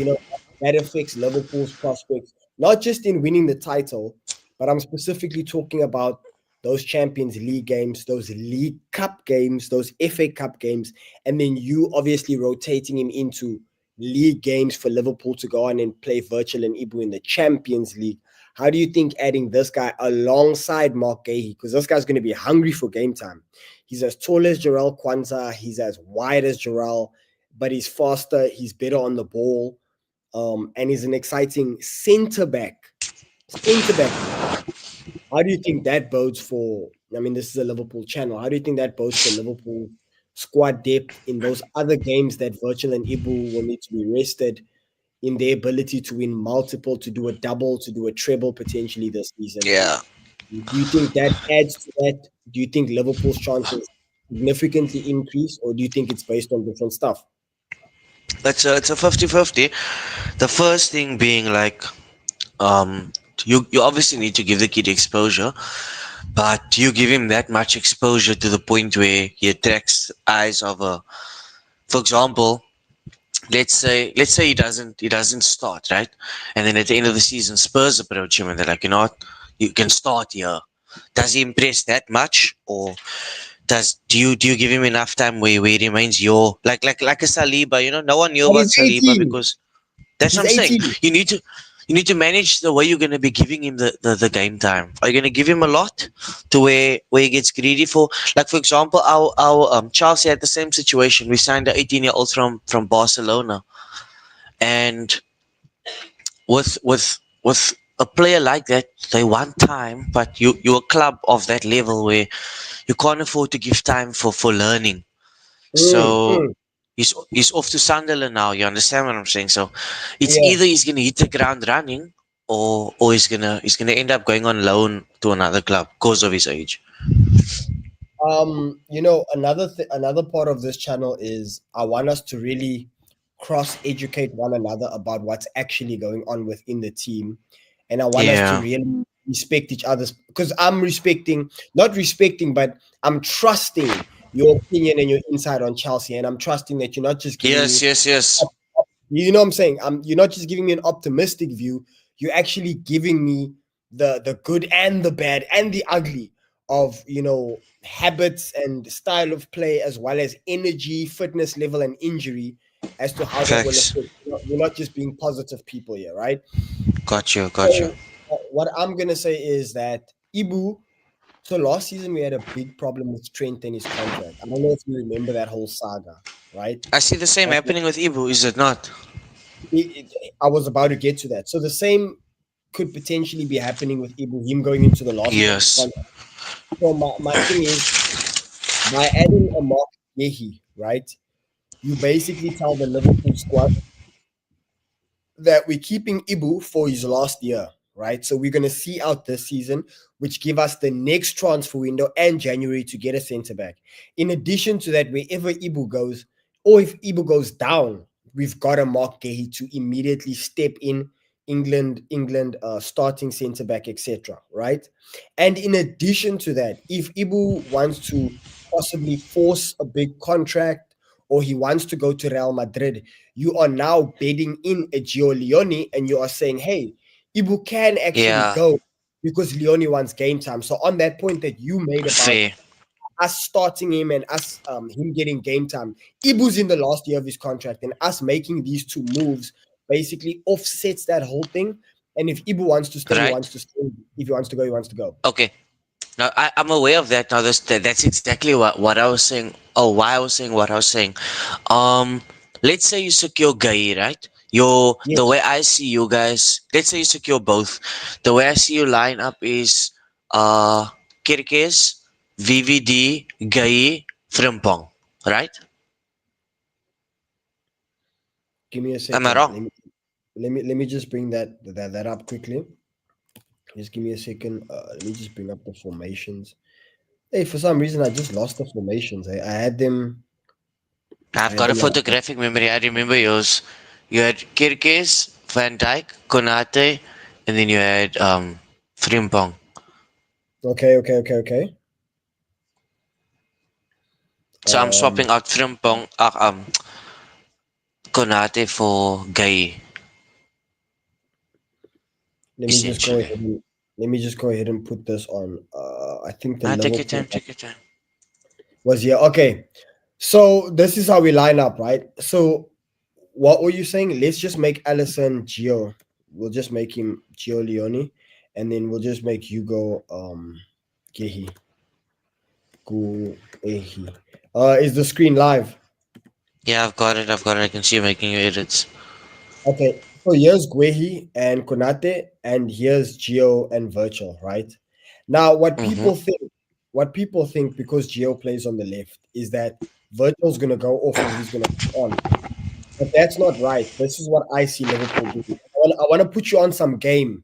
that affects Liverpool's prospects, not just in winning the title, but I'm specifically talking about those Champions League games, those League Cup games, those FA Cup games, and then you obviously rotating him into league games for Liverpool to go on and play Virtual and Ibu in the Champions League. How do you think adding this guy alongside Mark Gahey, because this guy's going to be hungry for game time? He's as tall as Jarrell Kwanzaa, he's as wide as Jarrell, but he's faster, he's better on the ball, and he's an exciting centre back. Centre back. How do you think that bodes for? I mean, this is a Liverpool channel. How do you think that bodes for Liverpool squad depth in those other games that Virgil and Ibu will need to be rested in their ability to win multiple, to do a double, to do a treble potentially this season? yeah. Do you think that adds to that? Do you think Liverpool's chances significantly increase, or do you think it's based on different stuff? It's a 50-50. The first thing being like, you obviously need to give the kid exposure, but you give him that much exposure to the point where he attracts eyes of a. For example, let's say he doesn't start, right, and then at the end of the season, Spurs approach him and they're like, you know what, you can start here. Does he impress that much, or do you give him enough time where he remains your like a Saliba? No one knew But about he's Saliba 18. because that's what He's I'm saying. 18. You need to manage the way you're going to be giving him the game time. Are you going to give him a lot to where he gets greedy for? Like for example, our Chelsea had the same situation. We signed an 18-year-old from Barcelona, and with a player like that, they want time, but you're a club of that level where you can't afford to give time for learning. Mm, So mm. he's off to Sunderland now. You understand what I'm saying? So it's Yeah. either he's gonna hit the ground running, or he's gonna end up going on loan to another club because of his age. Another part of this channel is I want us to really cross educate one another about what's actually going on within the team, and I want us to Yeah. really respect each other's, because I'm respecting, not respecting, but I'm trusting your opinion and your insight on Chelsea, and I'm trusting that you're not just giving Yes. me, Yes. Yes. you know what I'm saying? You're not just giving me an optimistic view. You're actually giving me the good and the bad and the ugly of, habits and style of play, as well as energy, fitness level, and injury, as to how that will Facts. affect. We're not just being positive people here, right? Got you. Got you. So what I'm gonna say is that Ibu. So last season we had a big problem with Trent and his contract. I don't know if you remember that whole saga, right? I see the same happening with Ibu. Is it not? I was about to get to that. So the same could potentially be happening with Ibrahim going into the last year of his Yes. contract. So my thing is, by adding a Mark Yehi, right, you basically tell the Liverpool squad that we're keeping Ibu for his last year, right? So we're going to see out this season, which give us the next transfer window and January to get a centre back. In addition to that, wherever Ibu goes, or if Ibu goes down, we've got a Mark Gahey to immediately step in, England, starting centre back, etc. Right? And in addition to that, if Ibu wants to possibly force a big contract, or he wants to go to Real Madrid, you are now bedding in a Gio Leone, and you are saying, hey, Ibu can actually Yeah. go because Leone wants game time. So on that point that you made about Fair. us starting him and us him getting game time, Ibu's in the last year of his contract, and us making these two moves basically offsets that whole thing. And if Ibu wants to stay, he Right. wants to stay. If he wants to go, he wants to go. Okay. Now I'm aware of that. Now that's exactly what I was saying. Oh, why I was saying what I was saying. Um, let's say you secure Guy, right? The Yes. way I see you guys. Let's say you secure both. The way I see you line up is Kirkes, VVD, Gai, Frimpong. Right? Give me a Am I second. wrong? Let me just bring that up quickly. Just give me a second. Let me just bring up the formations. Hey, for some reason I just lost the formations. I had them. I I've had got a them like photographic memory. I remember yours. You had Kirkes, Van Dijk, Konate, and then you had Frimpong. okay, okay, okay, okay. So I'm Um, swapping out Frimpong, Konate for Gai, let me just go essentially. ahead and put this on. I think the Take your Liverpool time, take your time. was here. Okay, so this is how we line up, right? So what were you saying? Let's just make Allison Gio. We'll just make him Gio Leone, and then we'll just make Hugo Gehi. Guehi. Is the screen live? Yeah, I've got it, I've got it. I can see you making your edits. Okay, so here's Guehi and Konate, and here's Gio and Virtual, right? Now, Mm-hmm. what people think because Gio plays on the left is that Virtual's gonna go off and he's gonna come on. But that's not right. This is what I see Liverpool do. I want to put you on some game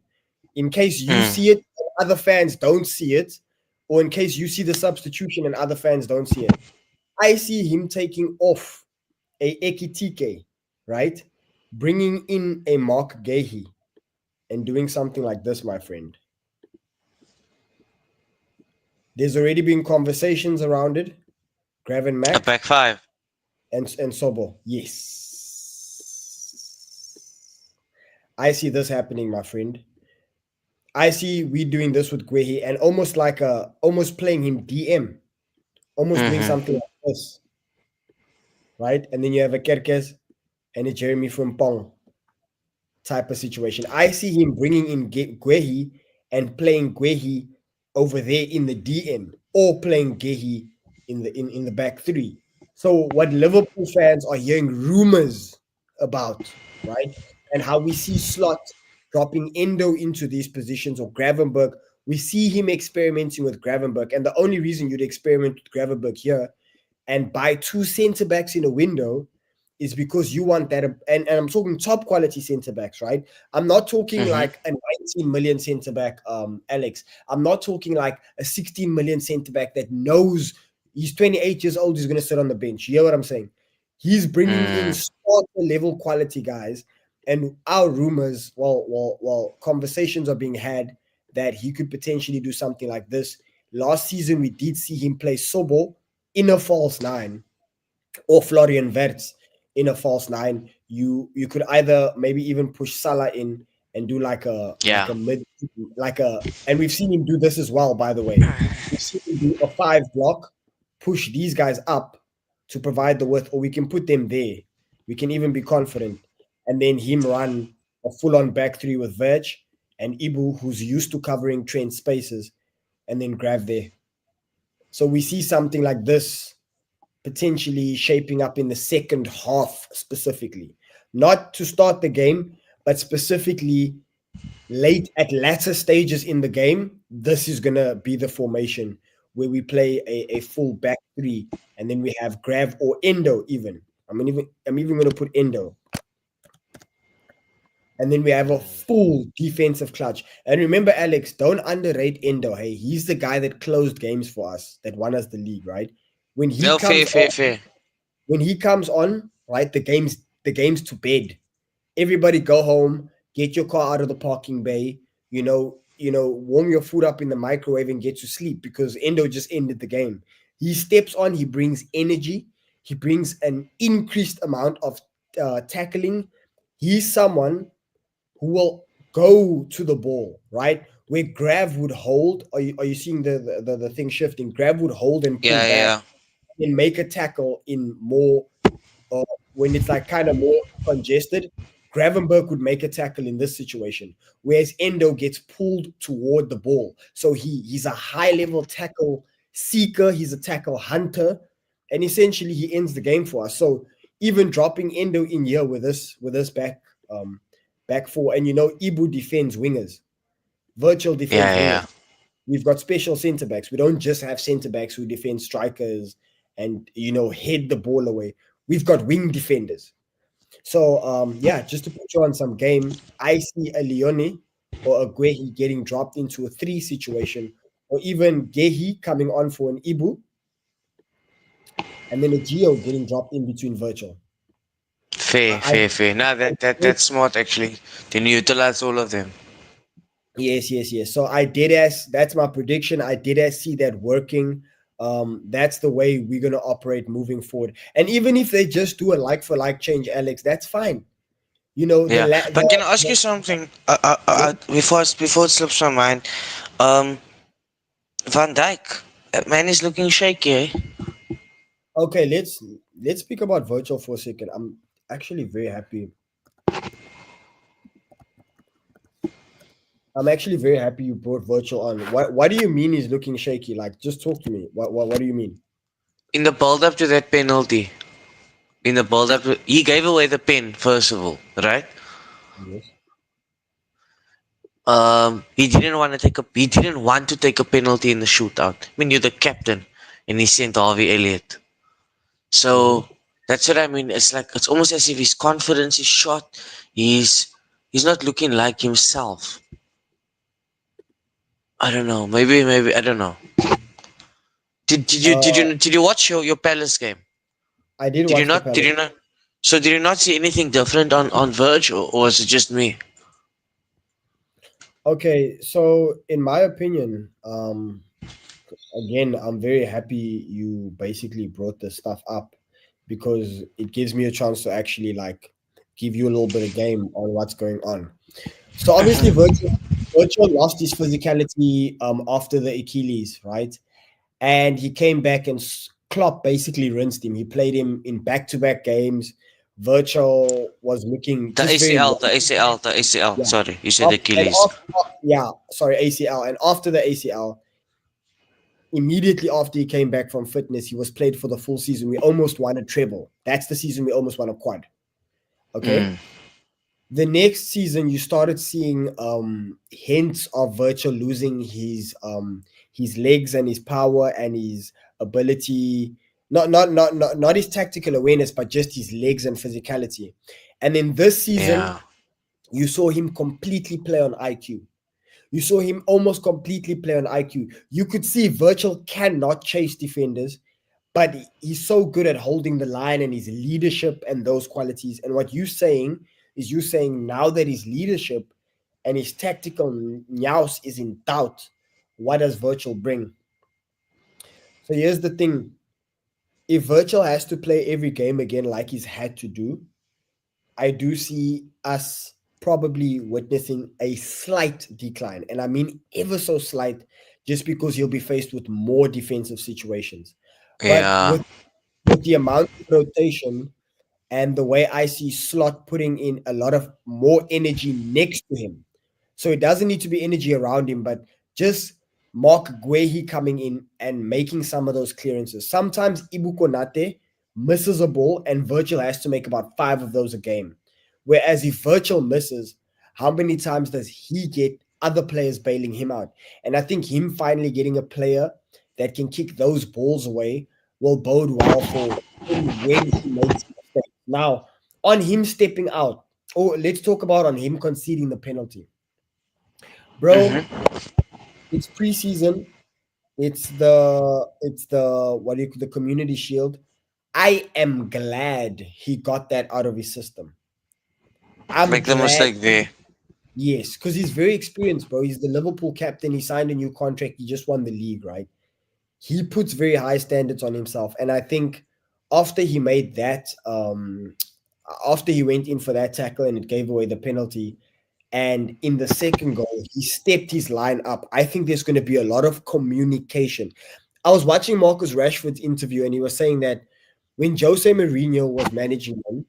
in case you Mm. see it and other fans don't see it, or in case you see the substitution and other fans don't see it. I see him taking off a Ekitike, right? Bringing in a Mark Gehi and doing something like this, my friend. There's already been conversations around it. Graven A Mac back five. and Sobo. Yes. I see this happening, my friend. I see we doing this with Guehi and almost playing him DM, almost doing Mm-hmm. something like this, right? And then you have a Kerkez and a Jeremy Frimpong type of situation. I see him bringing in Guehi and playing Guehi over there in the DM or playing Guehi in the back three. So what Liverpool fans are hearing rumors about, right? And how we see Slot dropping Endo into these positions or Gravenberg. We see him experimenting with Gravenberg. And the only reason you'd experiment with Gravenberg here and buy two centre backs in a window is because you want that. And I'm talking top quality centre backs, right? I'm not talking Mm-hmm. like a 19 million centre back, Alex. I'm not talking like a 16 million centre back that knows he's 28 years old, he's going to sit on the bench. You hear what I'm saying? He's bringing in Mm. starter level quality guys. And our rumors, conversations are being had that he could potentially do something like this. Last season, we did see him play Sobo in a false nine or Florian Wirtz in a false nine. You could either maybe even push Salah in and do Yeah. like a mid like a and we've seen him do this as well, by the way. We've seen him do a five block, push these guys up to provide the width, or we can put them there. We can even be confident. And then him run a full-on back three with Verge and Ibu, who's used to covering Trent spaces, and then grab there. So we see something like this potentially shaping up in the second half specifically. Not to start the game, but specifically late at latter stages in the game. This is going to be the formation where we play a full back three and then we have Grav or Endo even. I'm even going to put Endo. And then we have a full defensive clutch. And remember, Alex, don't underrate Endo. Hey, he's the guy that closed games for us, that won us the league, right? When he No, fair, comes fair, fair. right, the game's to bed. Everybody go home, get your car out of the parking bay, warm your food up in the microwave and get to sleep because Endo just ended the game. He steps on, he brings energy, he brings an increased amount of tackling. He's someone who will go to the ball, right? Where Grav would hold, are you seeing the thing shifting? Grav would hold and pull Yeah, back yeah. and make a tackle in more uh, when it's like kind of more congested. Gravenberg would make a tackle in this situation, whereas Endo gets pulled toward the ball. So he's a high level tackle seeker, he's a tackle hunter, and essentially he ends the game for us. So even dropping Endo in here with us back four, and Ibu defends wingers, virtual defends Yeah, yeah, wingers. we've got special centre backs. We don't just have centre backs who defend strikers and head the ball away. We've got wing defenders. So yeah, just to put you on some game, I see a Leone or a Guehi getting dropped into a 3 situation, or even Gehi coming on for an Ibu, and then a Geo getting dropped in between Virtual. Fair, I, fair, fair. Now that's smart actually. Then you utilize all of them. Yes, yes, yes. So I did as that's my prediction. I did as see that working. That's the way we're gonna operate moving forward. And even if they just do a like for like change, Alex, that's fine. You know the Yeah, la- but can I ask you the something? yes. Before it slips my mind, um, Van Dijk, that man is looking shaky. Eh? Okay, let's speak about virtual for a second. I'm actually very happy. I'm actually very happy you brought virtual on. What do you mean he's looking shaky? Like, just talk to me. What do you mean? In the build up to that penalty, in the build up, he gave away the pen first of all, right? Yes. He didn't want to take a penalty in the shootout. I mean, you're the captain, and he sent Harvey Elliott. Mm-hmm. So that's what I mean. It's like it's almost as if his confidence is shot. He's not looking like himself. I don't know. Maybe I don't know. Uh, Did you watch your Palace game? I did Did you watch the not? Did Palace. you not? So did you not see anything different on Verge, or was it just me? Okay, so in my opinion, again, I'm very happy you basically brought this stuff up because it gives me a chance to actually like give you a little bit of game on what's going on. So obviously, Mhm. Virtual lost his physicality after the Achilles, right? And he came back and Klopp basically rinsed him. He played him in back-to-back games. Virtual was looking The just very ACL, the ACL, the ACL. yeah. Sorry, you said And Achilles. yeah, sorry, ACL. And after the ACL, immediately after he came back from fitness, he was played for the full season. We almost won a treble. That's the season we almost won a quad. Okay. Mm. The next season, you started seeing hints of Virtual losing his legs and his power and his ability. Not his tactical awareness, but just his legs and physicality. And then this season, Yeah, you saw him completely play on IQ. You saw him almost completely play on IQ. You could see Virtual cannot chase defenders, but he's so good at holding the line and his leadership and those qualities. And what you're saying is you're saying now that his leadership and his tactical nous is in doubt, what does Virtual bring? So here's the thing. If Virtual has to play every game again like he's had to do, I do see us probably witnessing a slight decline. And I mean ever so slight, just because he'll be faced with more defensive situations. But yeah. with the amount of rotation and the way I see Slot putting in a lot of more energy next to him. So it doesn't need to be energy around him, but just Mark Guehi coming in and making some of those clearances. Sometimes Ibu Konate misses a ball and Virgil has to make about 5 of those a game. Whereas if Virgil misses, how many times does he get other players bailing him out? And I think him finally getting a player that can kick those balls away will bode well for when he makes mistakes. Now, on him stepping out, oh, let's talk about on him conceding the penalty. Bro, Hmm. it's preseason. It's the what do you the community shield. I am glad he got that out of his system. I'm Make the glad, mistake there. yes, because he's very experienced, bro. He's the Liverpool captain. He signed a new contract. He just won the league, right? He puts very high standards on himself. And I think after he made that, after he went in for that tackle and it gave away the penalty, and in the second goal, he stepped his line up. I think there's going to be a lot of communication. I was watching Marcus Rashford's interview, and he was saying that when Jose Mourinho was managing them,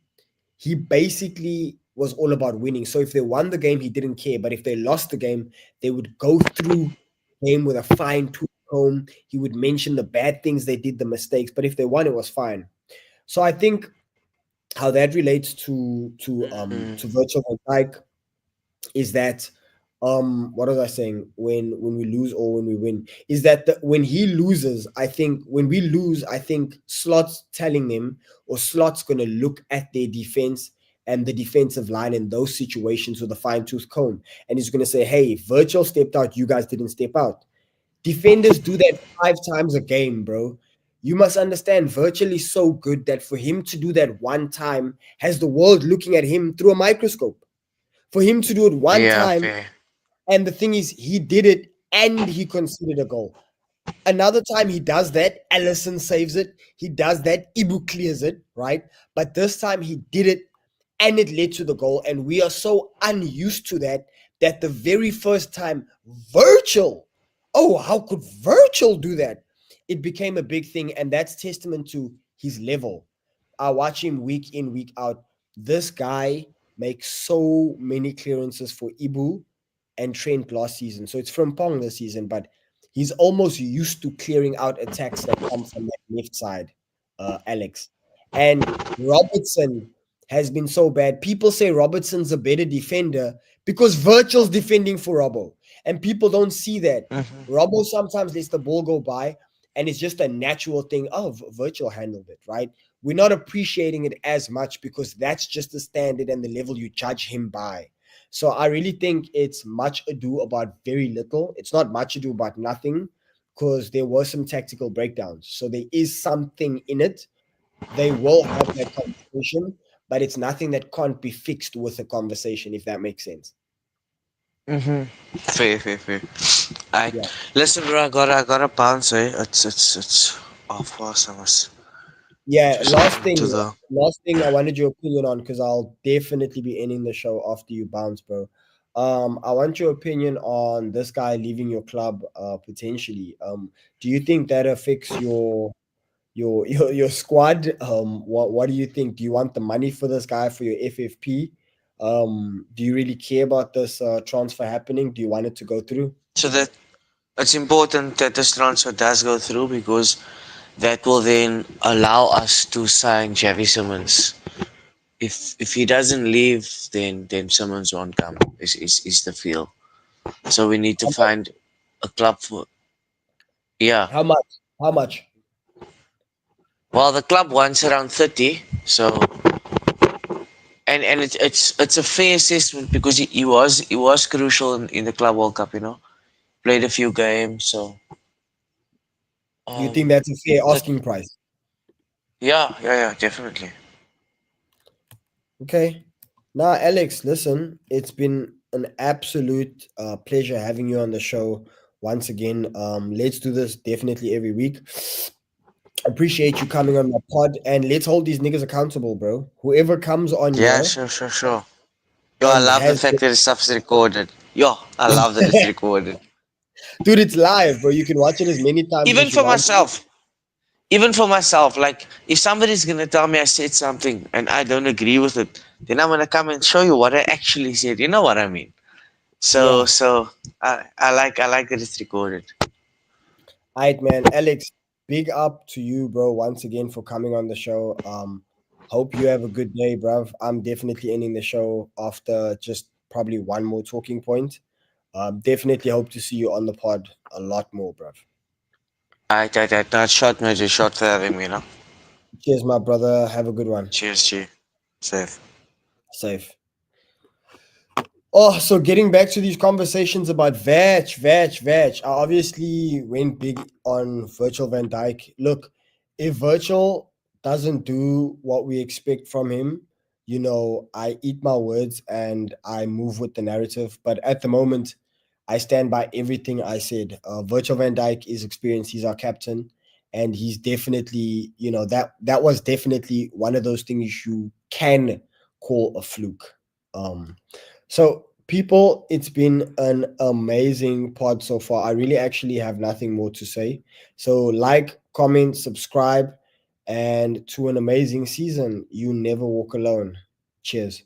he basically was all about winning. So if they won the game, he didn't care. But if they lost the game, they would go through the game with a fine tooth comb. He would mention the bad things they did, the mistakes. But if they won, it was fine. So I think how that relates to Mm. Virgil van Dijk is that What was I saying? When we lose or when we win, is that when he loses, I think when we lose, I think Slot's telling them, or Slot's gonna look at their defense and the defensive line in those situations with a fine tooth comb, and he's gonna say, "Hey, Virgil stepped out, you guys didn't step out." Defenders do that 5 times a game, bro. You must understand, Virgil is so good that for him to do that one time has the world looking at him through a microscope. For him to do it one Yeah, time, fair. and the thing is, he did it and he conceded a goal. Another time he does that, Allison saves it. He does that, Ibu clears it, right? But this time he did it and it led to the goal. And we are so unused to that that the very first time, Virgil, oh, how could Virgil do that? It became a big thing. And that's testament to his level. I watch him week in, week out. This guy makes so many clearances for Ibu and Trent last season. So it's from Pong this season, but he's almost used to clearing out attacks that come from that left side, Alex. And Robertson has been so bad. People say Robertson's a better defender because Virgil's defending for Robbo. And people don't see that. Hmm. Robbo sometimes lets the ball go by, and it's just a natural thing. Oh, Virgil handled it, right? We're not appreciating it as much because that's just the standard and the level you judge him by. So I really think it's much ado about very little. It's not much ado about nothing because there were some tactical breakdowns. So there is something in it. They will have that conversation, but it's nothing that can't be fixed with a conversation, if that makes sense. Hmm. Fair, fair, fair. I Yeah. listen, bro. I gotta bounce. It's off fast. I must Yeah. just get into the. Last thing I wanted your opinion on because I'll definitely be ending the show after you bounce, bro. I want your opinion on this guy leaving your club potentially. Do you think that affects your squad? What do you think? Do you want the money for this guy for your FFP? Do you really care about this transfer happening? Do you want it to go through? So that it's important that this transfer does go through because that will then allow us to sign Javi Simmons. If he doesn't leave, then Simmons won't come. Is the feel. So we need to How much? find a club for. Yeah. How much? How much? Well, the club wants around 30. So and it's a fair assessment because he was crucial in the club World Cup. Played a few games. So You think um, that's a fair that asking price? yeah, definitely. Okay. Now, Alex, listen, it's been an absolute pleasure having you on the show once again. Let's do this definitely every week. Appreciate you coming on my pod, and let's hold these niggas accountable, bro. Whoever comes on Yeah, here sure. Yo, I and love the has, fact that this stuff is recorded. Yo, I love that it's recorded. dude, it's live, bro. You can watch it as many times Even as you for want. myself. Even for myself, like if somebody's gonna tell me I said something and I don't agree with it, then I'm gonna come and show you what I actually said. You know what I mean? So Yeah. so I like that it's recorded. All right, man. Alex, big up to you, bro, once again for coming on the show. Hope you have a good day, bruv. I'm definitely ending the show after just probably one more talking point. Definitely hope to see you on the pod a lot more, bruv. I not short major short for having me, Cheers, my brother. Have a good one. Cheers, G. Safe. Safe. Oh, so getting back to these conversations about Vach. I obviously went big on Virgil van Dijk. Look, if Virgil doesn't do what we expect from him, I eat my words and I move with the narrative. But at the moment, I stand by everything I said. Virgil van Dijk is experienced. He's our captain, and he's definitely, that was definitely one of those things you can call a fluke. So, people, it's been an amazing pod so far. I really actually have nothing more to say. So, like, comment, subscribe, and to an amazing season. You never walk alone. Cheers.